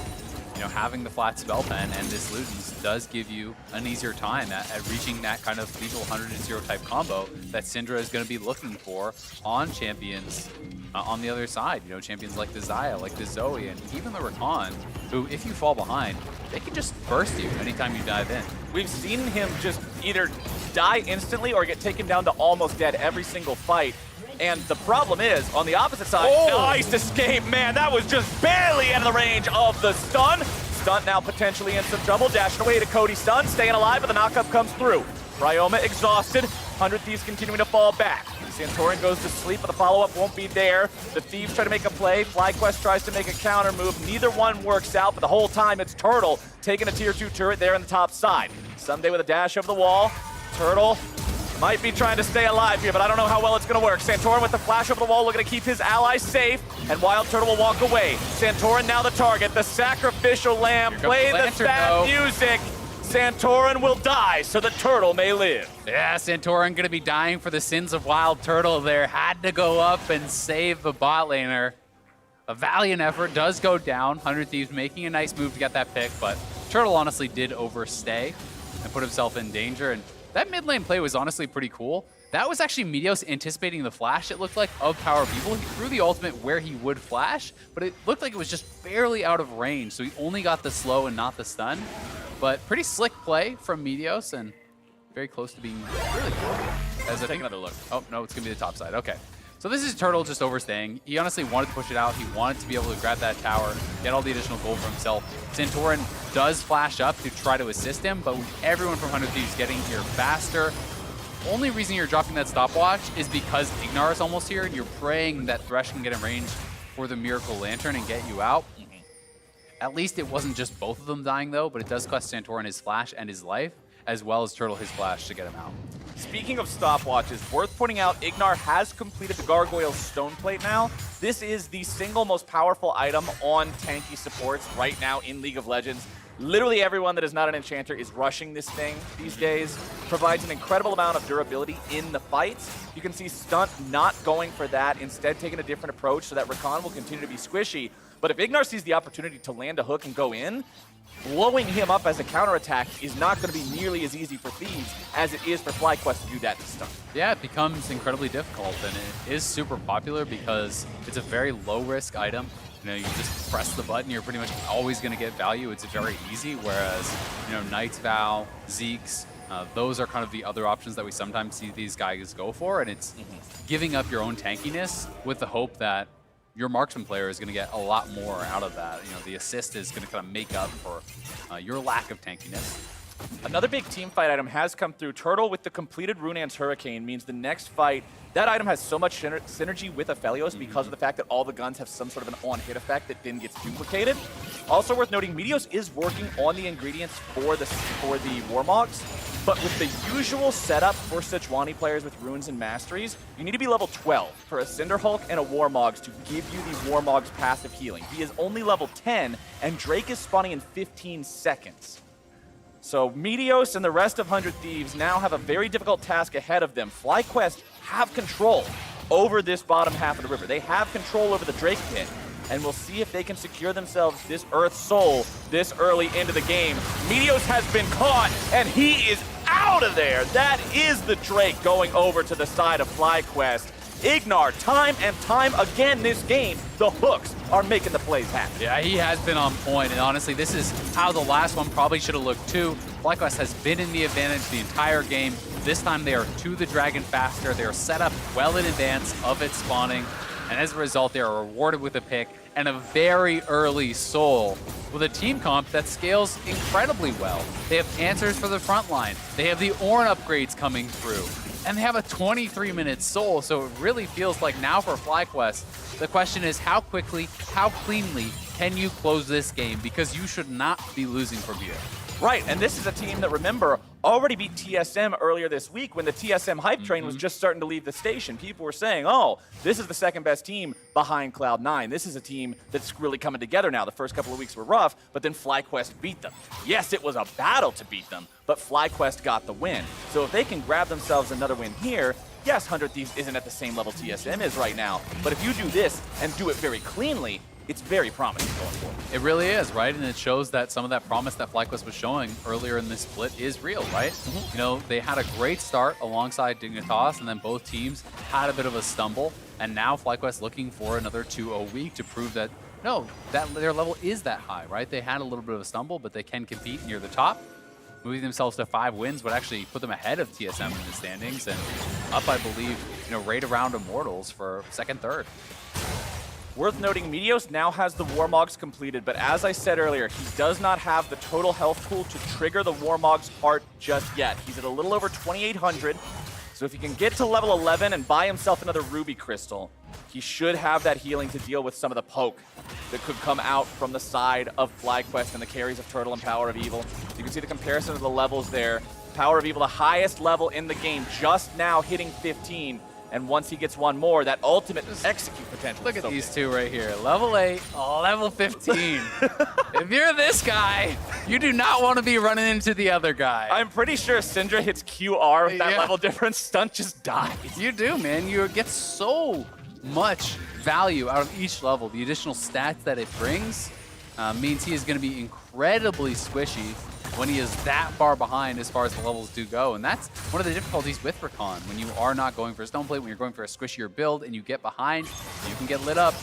[SPEAKER 5] you know, having the flat spell pen and this Luden's does give you an easier time at reaching that kind of lethal 100-0 type combo that Syndra is going to be looking for on champions on the other side. You know, champions like the Xayah, like the Zoe, and even the Rakan, who, if you fall behind, they can just burst you anytime you dive in.
[SPEAKER 4] We've seen him just either die instantly or get taken down to almost dead every single fight. And the problem is, on the opposite side, nice escape, man. That was just barely out of the range of the stun. Stunt now potentially in some trouble. Dashing away to Cody Stun, staying alive, but the knockup comes through. Ryoma exhausted. 100 Thieves continuing to fall back. Santorin goes to sleep, but the follow-up won't be there. The Thieves try to make a play. FlyQuest tries to make a counter move. Neither one works out, but the whole time it's Turtle taking a tier 2 turret there on the top side. Sunday with a dash over the wall. Turtle might be trying to stay alive here, but I don't know how well it's going to work. Santorin with the flash over the wall, looking to keep his allies safe, and Wild Turtle will walk away. Santorin now the target, the sacrificial lamb. Play the sad music. Santorin will die so the Turtle may live.
[SPEAKER 5] Yeah, Santorin going to be dying for the sins of Wild Turtle there. Had to go up and save the bot laner. A valiant effort does go down. 100 Thieves making a nice move to get that pick, but Turtle honestly did overstay and put himself in danger. And that mid lane play was honestly pretty cool. That was actually Meteos anticipating the flash, it looked like, of Power of Evil. He threw the ultimate where he would flash, but it looked like it was just barely out of range, so he only got the slow and not the stun. But pretty slick play from Meteos, and very close to being really cool.
[SPEAKER 4] As I take another look.
[SPEAKER 5] Oh, no, it's going to be the top side. Okay. So this is Turtle just overstaying. He honestly wanted to push it out. He wanted to be able to grab that tower, get all the additional gold for himself. Santorin does flash up to try to assist him, but with everyone from 100 Thieves getting here faster, only reason you're dropping that stopwatch is because Ignar is almost here, and you're praying that Thresh can get in range for the Miracle Lantern and get you out. At least it wasn't just both of them dying, though, but it does cost Santorin his flash and his life, as well as Turtle his flash to get him out.
[SPEAKER 4] Speaking of stopwatches, worth pointing out, Ignar has completed the Gargoyle's Stone Plate now. This is the single most powerful item on tanky supports right now in League of Legends. Literally everyone that is not an enchanter is rushing this thing these days. Provides an incredible amount of durability in the fights. You can see Stunt not going for that, instead taking a different approach so that Rakan will continue to be squishy. But if Ignar sees the opportunity to land a hook and go in, blowing him up as a counterattack is not going to be nearly as easy for Thieves as it is for FlyQuest to do that to Stunt.
[SPEAKER 5] Yeah, it becomes incredibly difficult, and it is super popular because it's a very low-risk item. You know, you just press the button, you're pretty much always going to get value. It's very easy, whereas, you know, Knight's Vow, Zeke's, those are kind of the other options that we sometimes see these guys go for, and it's giving up your own tankiness with the hope that your marksman player is going to get a lot more out of that. You know, the assist is going to kind of make up for your lack of tankiness.
[SPEAKER 4] Another big team fight item has come through. Turtle with the completed Runaan's Hurricane means the next fight, that item has so much synergy with Aphelios because of the fact that all the guns have some sort of an on-hit effect that then gets duplicated. Also worth noting, Meteos is working on the ingredients for the Warmogs, but with the usual setup for Sejuani players with Runes and Masteries, you need to be level 12 for a Cinder Hulk and a Warmogs to give you the Warmogs passive healing. He is only level 10, and Drake is spawning in 15 seconds. So Meteos and the rest of 100 Thieves now have a very difficult task ahead of them. FlyQuest have control over this bottom half of the river. They have control over the Drake pit, and we'll see if they can secure themselves this Earth Soul this early into the game. Meteos has been caught, and he is out of there. That is the Drake going over to the side of FlyQuest. Ignar, time and time again this game, the hooks are making the plays happen.
[SPEAKER 5] Yeah, he has been on point, and honestly, this is how the last one probably should have looked too. FlyQuest has been in the advantage the entire game. This time they are to the dragon faster. They are set up well in advance of it spawning, and as a result, they are rewarded with a pick and a very early soul with a team comp that scales incredibly well. They have answers for the front line. They have the Ornn upgrades coming through. And they have a 23-minute soul, so it really feels like now for FlyQuest, the question is how quickly, how cleanly can you close this game? Because you should not be losing from here.
[SPEAKER 4] Right, and this is a team that, remember, already beat TSM earlier this week when the TSM hype train was just starting to leave the station. People were saying, oh, this is the second best team behind Cloud9. This is a team that's really coming together now. The first couple of weeks were rough, but then FlyQuest beat them. Yes, it was a battle to beat them, but FlyQuest got the win. So if they can grab themselves another win here, yes, 100 Thieves isn't at the same level TSM is right now, but if you do this and do it very cleanly, it's very promising going forward.
[SPEAKER 5] It really is, right? And it shows that some of that promise that FlyQuest was showing earlier in this split is real, right? You know, they had a great start alongside Dignitas, and then both teams had a bit of a stumble, and now FlyQuest looking for another 2-0 week to prove that, no, that their level is that high, right? They had a little bit of a stumble, but they can compete near the top. Moving themselves to 5 wins would actually put them ahead of TSM in the standings, and up, I believe, you know, right around Immortals for second, third.
[SPEAKER 4] Worth noting, Meteos now has the Warmogs completed, but as I said earlier, he does not have the total health pool to trigger the Warmog's heart just yet. He's at a little over 2,800, so if he can get to level 11 and buy himself another Ruby Crystal, he should have that healing to deal with some of the poke that could come out from the side of FlyQuest and the carries of Turtle and Power of Evil. You can see the comparison of the levels there. Power of Evil, the highest level in the game, just now hitting 15. And once he gets one more, that ultimate execute potential.
[SPEAKER 5] Look at these two right here. Level 8, level 15. If you're this guy, you do not want to be running into the other guy.
[SPEAKER 4] I'm pretty sure Syndra hits QR with that level difference. Stunt just dies.
[SPEAKER 5] You do, man. You get so much value out of each level. The additional stats that it brings means he is going to be incredibly squishy when he is that far behind as far as the levels do go. And that's one of the difficulties with Recon. When you are not going for a Stoneplate, when you're going for a squishier build and you get behind, you can get lit up.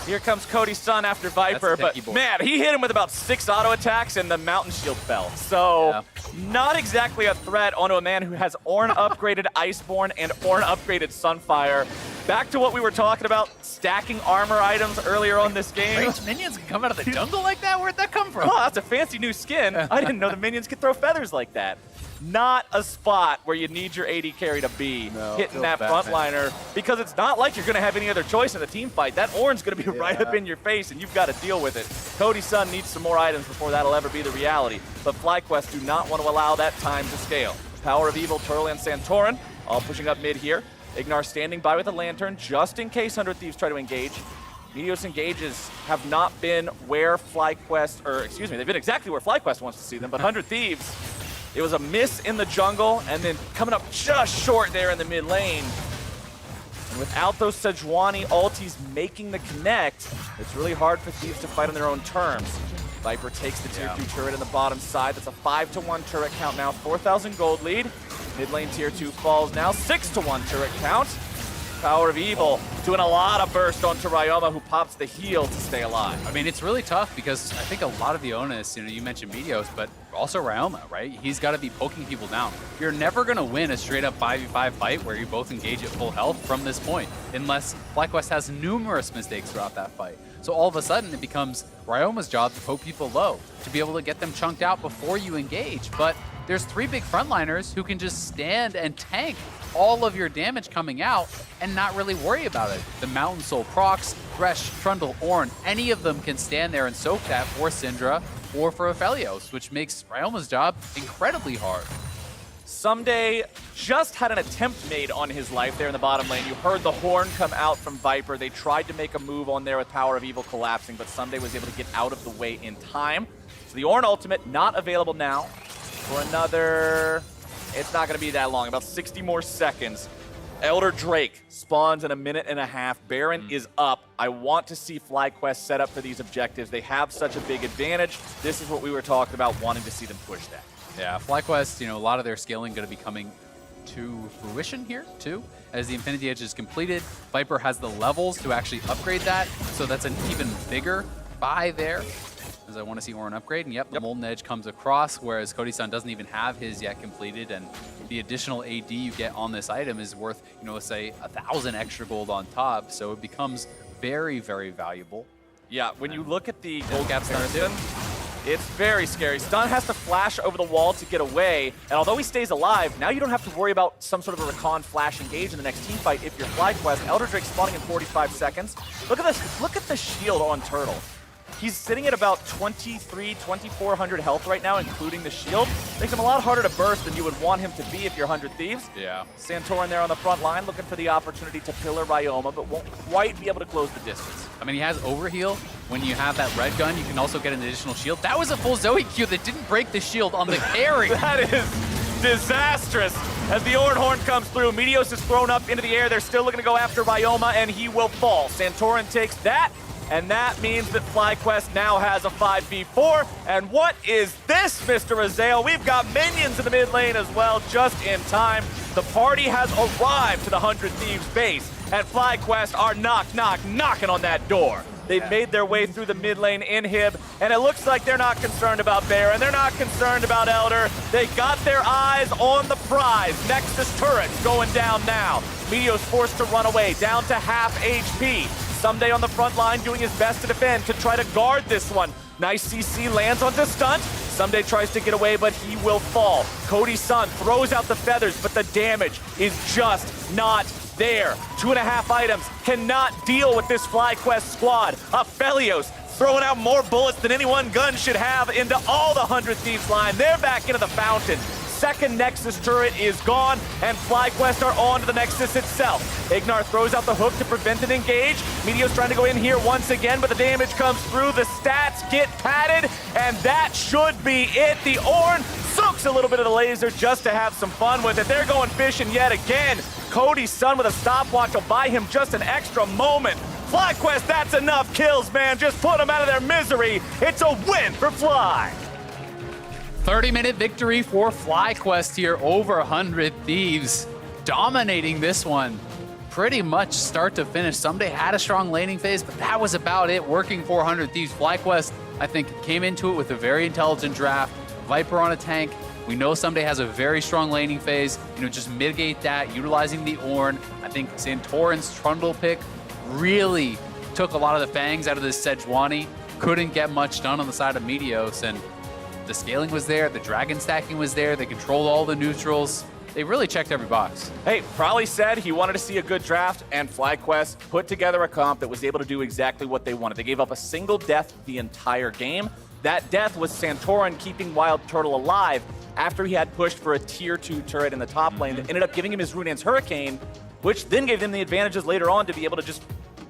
[SPEAKER 4] Here comes Cody's son after Viper, but man, he hit him with about 6 auto attacks and the Mountain Shield fell. So not exactly a threat onto a man who has Ornn upgraded Iceborne and Ornn upgraded Sunfire. Back to what we were talking about, stacking armor items earlier on this game.
[SPEAKER 5] Ranged minions can come out of the jungle like that? Where'd that come from?
[SPEAKER 4] Oh, that's a fancy new skin. I didn't know the minions could throw feathers like that. Not a spot where you need your AD carry to be hitting that frontliner, because it's not like you're going to have any other choice in the team fight. That Ornn's going to be right up in your face, and you've got to deal with it. Cody's son needs some more items before that'll ever be the reality, but FlyQuest do not want to allow that time to scale. Power of Evil, Turtle, and Santorin all pushing up mid here. Ignar standing by with a lantern just in case 100 Thieves try to engage. Meteos engages have not been where FlyQuest, or excuse me, they've been exactly where FlyQuest wants to see them, but 100 Thieves, it was a miss in the jungle and then coming up just short there in the mid lane. And without those Sejuani ultis making the connect, it's really hard for Thieves to fight on their own terms. Viper takes the tier 2 turret in the bottom side. That's a 5-to-1 turret count now, 4,000 gold lead. Mid lane tier 2 falls now, 6-to-1 turret count. Power of Evil doing a lot of burst onto Ryoma, who pops the heal to stay alive.
[SPEAKER 5] I mean, it's really tough because I think a lot of the onus, you know, you mentioned Meteos, but also Ryoma, right? He's got to be poking people down. You're never going to win a straight-up 5v5 fight where you both engage at full health from this point, unless FlyQuest has numerous mistakes throughout that fight. So all of a sudden, it becomes Ryoma's job to poke people low, to be able to get them chunked out before you engage. But there's 3 big frontliners who can just stand and tank all of your damage coming out and not really worry about it. The Mountain Soul procs, Thresh, Trundle, Ornn, any of them can stand there and soak that for Syndra or for Aphelios, which makes Ryoma's job incredibly hard.
[SPEAKER 4] Someday just had an attempt made on his life there in the bottom lane. You heard the horn come out from Viper. They tried to make a move on there with Power of Evil collapsing, but Someday was able to get out of the way in time. So the Ornn ultimate not available now for another, it's not going to be that long, about 60 more seconds. Elder Drake spawns in a minute and a half. Baron is up. I want to see FlyQuest set up for these objectives. They have such a big advantage. This is what we were talking about, wanting to see them push that.
[SPEAKER 5] Yeah, FlyQuest, a lot of their scaling going to be coming to fruition here, too. As the Infinity Edge is completed, Viper has the levels to actually upgrade that, so that's an even bigger buy there. As I want to see Ornn upgrade, and the Molten Edge comes across, whereas Cody-san doesn't even have his yet completed, and the additional AD you get on this item is worth, let's say 1,000 extra gold on top, so it becomes very, very valuable.
[SPEAKER 4] Yeah, when you look at the gold
[SPEAKER 5] gap
[SPEAKER 4] comparison, it's very scary. Stun has to flash over the wall to get away, and although he stays alive, now you don't have to worry about some sort of a recon flash engage in the next team fight if you're FlyQuest. Elder Drake spawning in 45 seconds. Look at this. Look at the shield on Turtle. He's sitting at about 2,400 health right now, including the shield. Makes him a lot harder to burst than you would want him to be if you're 100 Thieves.
[SPEAKER 5] Yeah.
[SPEAKER 4] Santorin there on the front line, looking for the opportunity to pillar Ryoma, but won't quite be able to close the distance.
[SPEAKER 5] I mean, he has overheal. When you have that red gun, you can also get an additional shield. That was a full Zoe Q that didn't break the shield on the carry.
[SPEAKER 4] That is disastrous. As the Ornn Horn comes through, Meteos is thrown up into the air. They're still looking to go after Ryoma, and he will fall. Santorin takes that. And that means that FlyQuest now has a 5v4. And what is this, Mr. Azale? We've got minions in the mid lane as well, just in time. The party has arrived to the 100 Thieves base, and FlyQuest are knocking on that door. They've made their way through the mid lane inhib, and it looks like they're not concerned about Baron. They're not concerned about Elder. They got their eyes on the prize. Nexus turrets going down now. Meteos forced to run away, down to half HP. Someday on the front line doing his best to defend, to try to guard this one. Nice CC lands onto Stunt. Someday tries to get away, but he will fall. Cody-san throws out the feathers, but the damage is just not there. 2.5 items cannot deal with this FlyQuest squad. Aphelios throwing out more bullets than any one gun should have into all the 100 Thieves line. They're back into the fountain. Second Nexus turret is gone, and FlyQuest are on to the Nexus itself. Ignar throws out the hook to prevent an engage. Meteos trying to go in here once again, but the damage comes through. The stats get padded, and that should be it. The Ornn soaks a little bit of the laser just to have some fun with it. They're going fishing yet again. Cody-san with a stopwatch will buy him just an extra moment. FlyQuest, that's enough kills, man. Just put them out of their misery. It's a win for Fly.
[SPEAKER 5] 30-minute victory for FlyQuest here over 100 Thieves. Dominating this one pretty much start to finish. Someday had a strong laning phase, but that was about it. Working for 100 Thieves. FlyQuest, I think, came into it with a very intelligent draft. Viper on a tank. We know Someday has a very strong laning phase. Just mitigate that, utilizing the Ornn. I think Santorin's Trundle pick really took a lot of the fangs out of this Sejuani. Couldn't get much done on the side of Meteos, and the scaling was there, the dragon stacking was there, they controlled all the neutrals. They really checked every box.
[SPEAKER 4] Hey, Prolly said he wanted to see a good draft, and FlyQuest put together a comp that was able to do exactly what they wanted. They gave up a single death the entire game. That death was Santorin keeping Wild Turtle alive after he had pushed for a tier 2 turret in the top lane that ended up giving him his Runaan's Hurricane, which then gave them the advantages later on to be able to just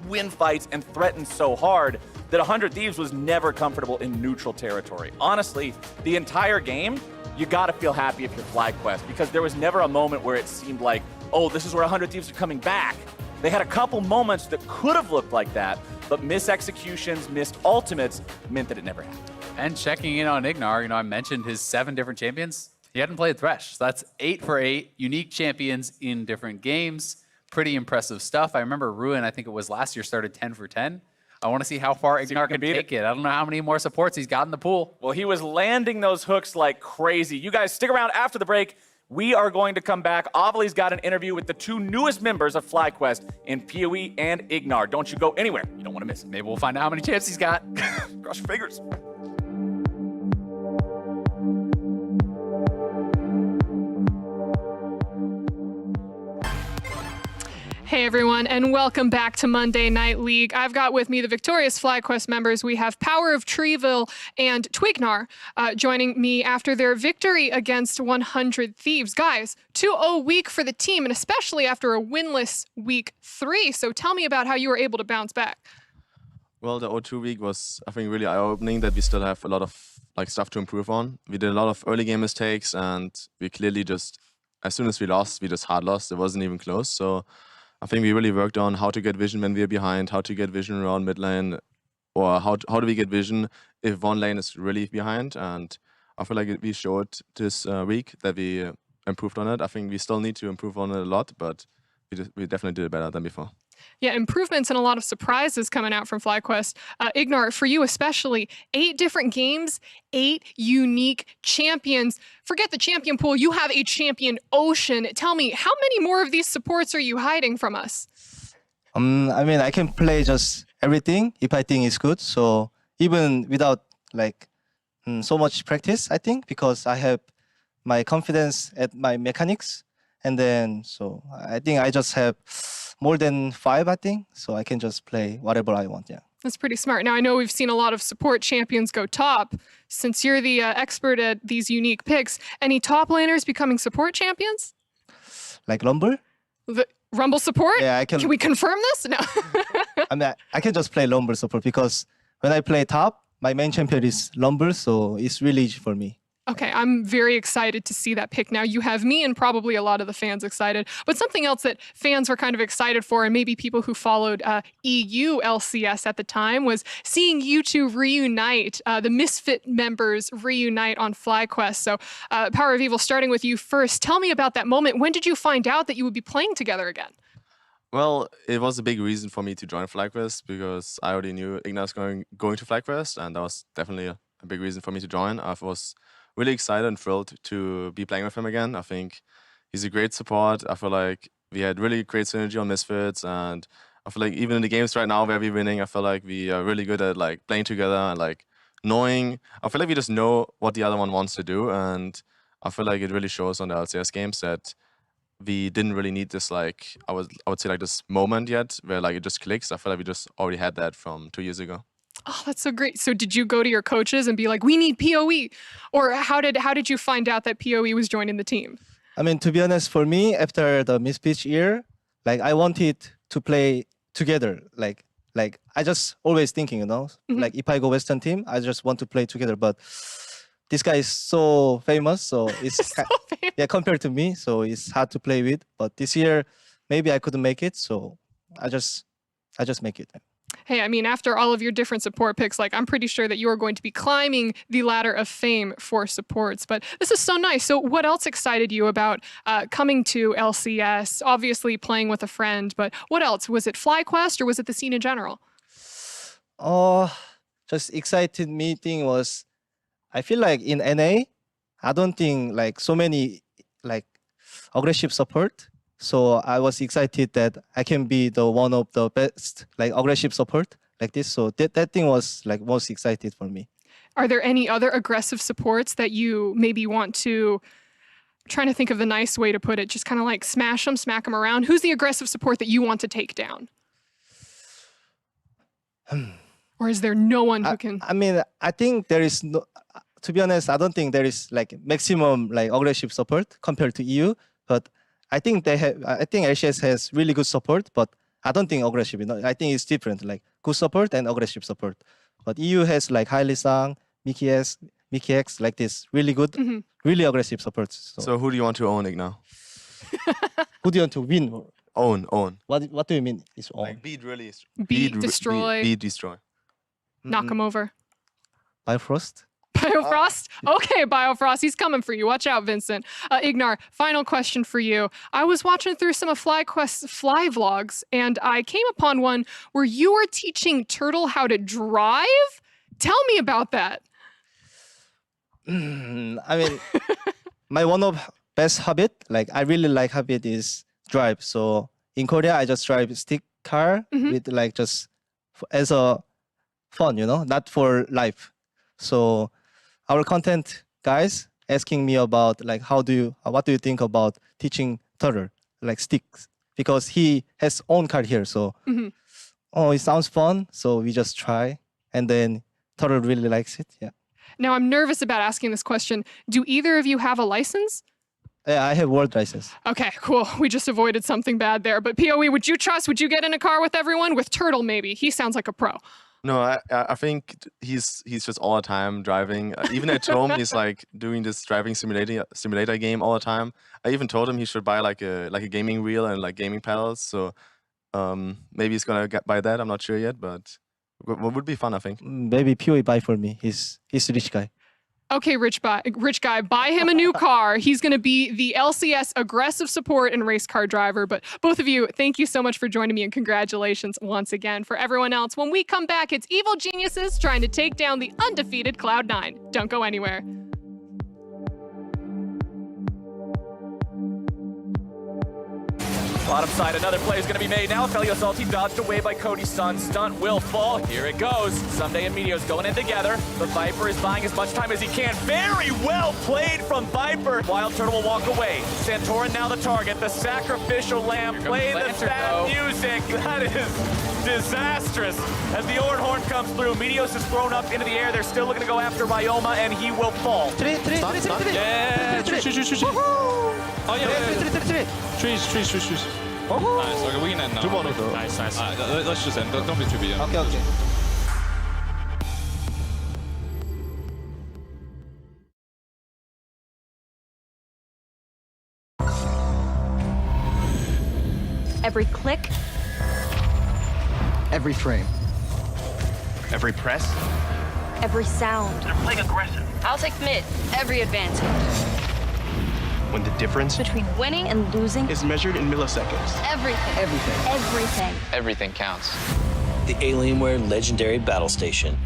[SPEAKER 4] win fights and threaten so hard that 100 Thieves was never comfortable in neutral territory. Honestly, the entire game, you gotta feel happy if you're FlyQuest, because there was never a moment where it seemed like, oh, this is where 100 Thieves are coming back. They had a couple moments that could have looked like that, but misexecutions, missed ultimates meant that it never happened.
[SPEAKER 5] And checking in on Ignar, I mentioned his 7 different champions. He hadn't played Thresh, so that's 8 for 8 unique champions in different games. Pretty impressive stuff. I remember Ruin, I think it was last year, started 10 for 10. I want to see how far Ignar can take it. I don't know how many more supports he's got in the pool.
[SPEAKER 4] Well, he was landing those hooks like crazy. You guys stick around after the break. We are going to come back. Avali's got an interview with the two newest members of FlyQuest in PoE and Ignar. Don't you go anywhere. You don't want to miss it.
[SPEAKER 5] Maybe we'll find out how many champs he's got.
[SPEAKER 4] Cross your fingers.
[SPEAKER 6] Hey everyone, and welcome back to Monday Night League. I've got with me the victorious FlyQuest members. We have Power of Treeville and Twignar joining me after their victory against 100 Thieves. Guys, 2-0 week for the team, and especially after a winless week 3. So tell me about how you were able to bounce back.
[SPEAKER 7] Well, the 0-2 week was, I think, really eye-opening that we still have a lot of stuff to improve on. We did a lot of early game mistakes, and we clearly just, as soon as we lost, we just hard lost. It wasn't even close. So I think we really worked on how to get vision when we're behind, how to get vision around mid lane, or how do we get vision if one lane is really behind. And I feel like we showed this week that we improved on it. I think we still need to improve on it a lot, but we definitely did it better than before.
[SPEAKER 6] Yeah, improvements and a lot of surprises coming out from FlyQuest. Ignar, for you especially, 8 different games, 8 unique champions. Forget the champion pool, you have a champion ocean. Tell me, how many more of these supports are you hiding from us?
[SPEAKER 8] I mean, I can play just everything if I think it's good. So even without so much practice, I think, because I have my confidence at my mechanics. And then, so I think I just have more than 5, I think. So I can just play whatever I want, yeah.
[SPEAKER 6] That's pretty smart. Now, I know we've seen a lot of support champions go top. Since you're the expert at these unique picks, any top laners becoming support champions?
[SPEAKER 8] Like Rumble?
[SPEAKER 6] The Rumble support?
[SPEAKER 8] Yeah, I can.
[SPEAKER 6] Can we confirm this? No.
[SPEAKER 8] I mean, I can just play Rumble support because when I play top, my main champion is Rumble, so it's really easy for me.
[SPEAKER 6] Okay, I'm very excited to see that pick now. You have me and probably a lot of the fans excited. But something else that fans were kind of excited for, and maybe people who followed EU LCS at the time, was seeing you two reunite, the Misfit members reunite on FlyQuest. So Power of Evil, starting with you first, tell me about that moment. When did you find out that you would be playing together again?
[SPEAKER 7] Well, it was a big reason for me to join FlyQuest because I already knew Ignas going to FlyQuest, and that was definitely a big reason for me to join. I was really excited and thrilled to be playing with him again. I think he's a great support. I feel like we had really great synergy on Misfits, and I feel like even in the games right now where we're winning, I feel like we are really good at playing together and knowing. I feel like we just know what the other one wants to do, and I feel like it really shows on the LCS games that we didn't really need this I would say this moment yet where it just clicks. I feel like we just already had that from 2 years ago.
[SPEAKER 6] Oh, that's so great. So did you go to your coaches and be like, we need PoE? Or how did you find out that PoE was joining the team?
[SPEAKER 8] I mean, to be honest, for me, after the Misfits year, I wanted to play together. I just always thinking, if I go Western team, I just want to play together. But this guy is so famous, so it's yeah, compared to me, so it's hard to play with. But this year, maybe I couldn't make it, so I just make it.
[SPEAKER 6] Hey, I mean, after all of your different support picks, I'm pretty sure that you are going to be climbing the ladder of fame for supports. But this is so nice. So what else excited you about coming to LCS? Obviously playing with a friend, but what else? Was it FlyQuest or was it the scene in general?
[SPEAKER 8] Just excited me thing was, I feel like in NA, I don't think so many aggressive support. So I was excited that I can be the one of the best aggressive support like this. So that thing was most excited for me.
[SPEAKER 6] Are there any other aggressive supports that you maybe want to, I'm trying to think of the nice way to put it, just kind of smack them around? Who's the aggressive support that you want to take down? Or is there no one who can? I
[SPEAKER 8] mean, I think there is no, to be honest, I don't think there is maximum aggressive support compared to EU, but I think LCS has really good support, but I don't think aggressive. I think it's different, good support and aggressive support. But EU has Hailey Sang, Mickey X, this really good, really aggressive support.
[SPEAKER 7] So who do you want to own, Ignar?
[SPEAKER 8] Who do you want to win?
[SPEAKER 7] Own.
[SPEAKER 8] What do you mean? Is own?
[SPEAKER 7] Beat really.
[SPEAKER 6] Beat, destroy.
[SPEAKER 7] Beat, destroy.
[SPEAKER 6] Knock him over.
[SPEAKER 8] Bifrost?
[SPEAKER 6] Biofrost? Okay, Biofrost, he's coming for you. Watch out, Vincent. Ignar, final question for you. I was watching through some of FlyQuest's fly vlogs, and I came upon one where you were teaching Turtle how to drive? Tell me about that.
[SPEAKER 8] I mean, my one of best habit, like I really like habit is drive. So in Korea, I just drive stick car with like just as a fun, not for life. So our content guys asking me about like what do you think about teaching Turtle like sticks, because he has own car here. So it sounds fun. So we just try, and then Turtle really likes it. Yeah.
[SPEAKER 6] Now, I'm nervous about asking this question. Do either of you have a license?
[SPEAKER 8] Yeah, I have world license.
[SPEAKER 6] Okay, cool. We just avoided something bad there. But POE, would you get in a car with everyone? With Turtle, maybe. He sounds like a pro.
[SPEAKER 7] No, I think he's just all the time driving. Even at home, he's like doing this driving simulator game all the time. I even told him he should buy like a gaming wheel and like gaming pedals. So maybe he's gonna buy that. I'm not sure yet, but what would be fun, I think.
[SPEAKER 8] Maybe POE buy for me. He's a rich guy.
[SPEAKER 6] Okay, rich guy, buy him a new car. He's going to be the LCS aggressive support and race car driver. But both of you, thank you so much for joining me, and congratulations once again. For everyone else, when we come back, it's Evil Geniuses trying to take down the undefeated Cloud9. Don't go anywhere.
[SPEAKER 4] Bottom side, another play is going to be made now. Felio Salty dodged away by Cody's son. Stunt will fall. Here it goes. Someday and Meteo's going in together. But Viper is buying as much time as he can. Very well played from Viper. Wild Turtle will walk away. Santorin now the target. The sacrificial lamb. Play the sad music. That is disastrous. As the Ord Horn comes through, Meteos is thrown up into the air. They're still looking to go after Ryoma, and he will fall.
[SPEAKER 2] Yeah. Oh, yeah.
[SPEAKER 9] Trees. Nice. Okay, we can end now.
[SPEAKER 7] 2 more though.
[SPEAKER 9] Nice. Let's just end. Don't be too big.
[SPEAKER 8] Okay.
[SPEAKER 10] Every click,
[SPEAKER 11] Every frame.
[SPEAKER 12] Every press.
[SPEAKER 10] every sound.
[SPEAKER 12] They're playing aggressive.
[SPEAKER 10] I'll take mid. Every advantage.
[SPEAKER 12] When the difference
[SPEAKER 10] Between winning and losing,
[SPEAKER 12] is measured in milliseconds.
[SPEAKER 10] everything.
[SPEAKER 11] Everything.
[SPEAKER 10] Everything.
[SPEAKER 13] Everything counts.
[SPEAKER 14] The Alienware Legendary Battle Station.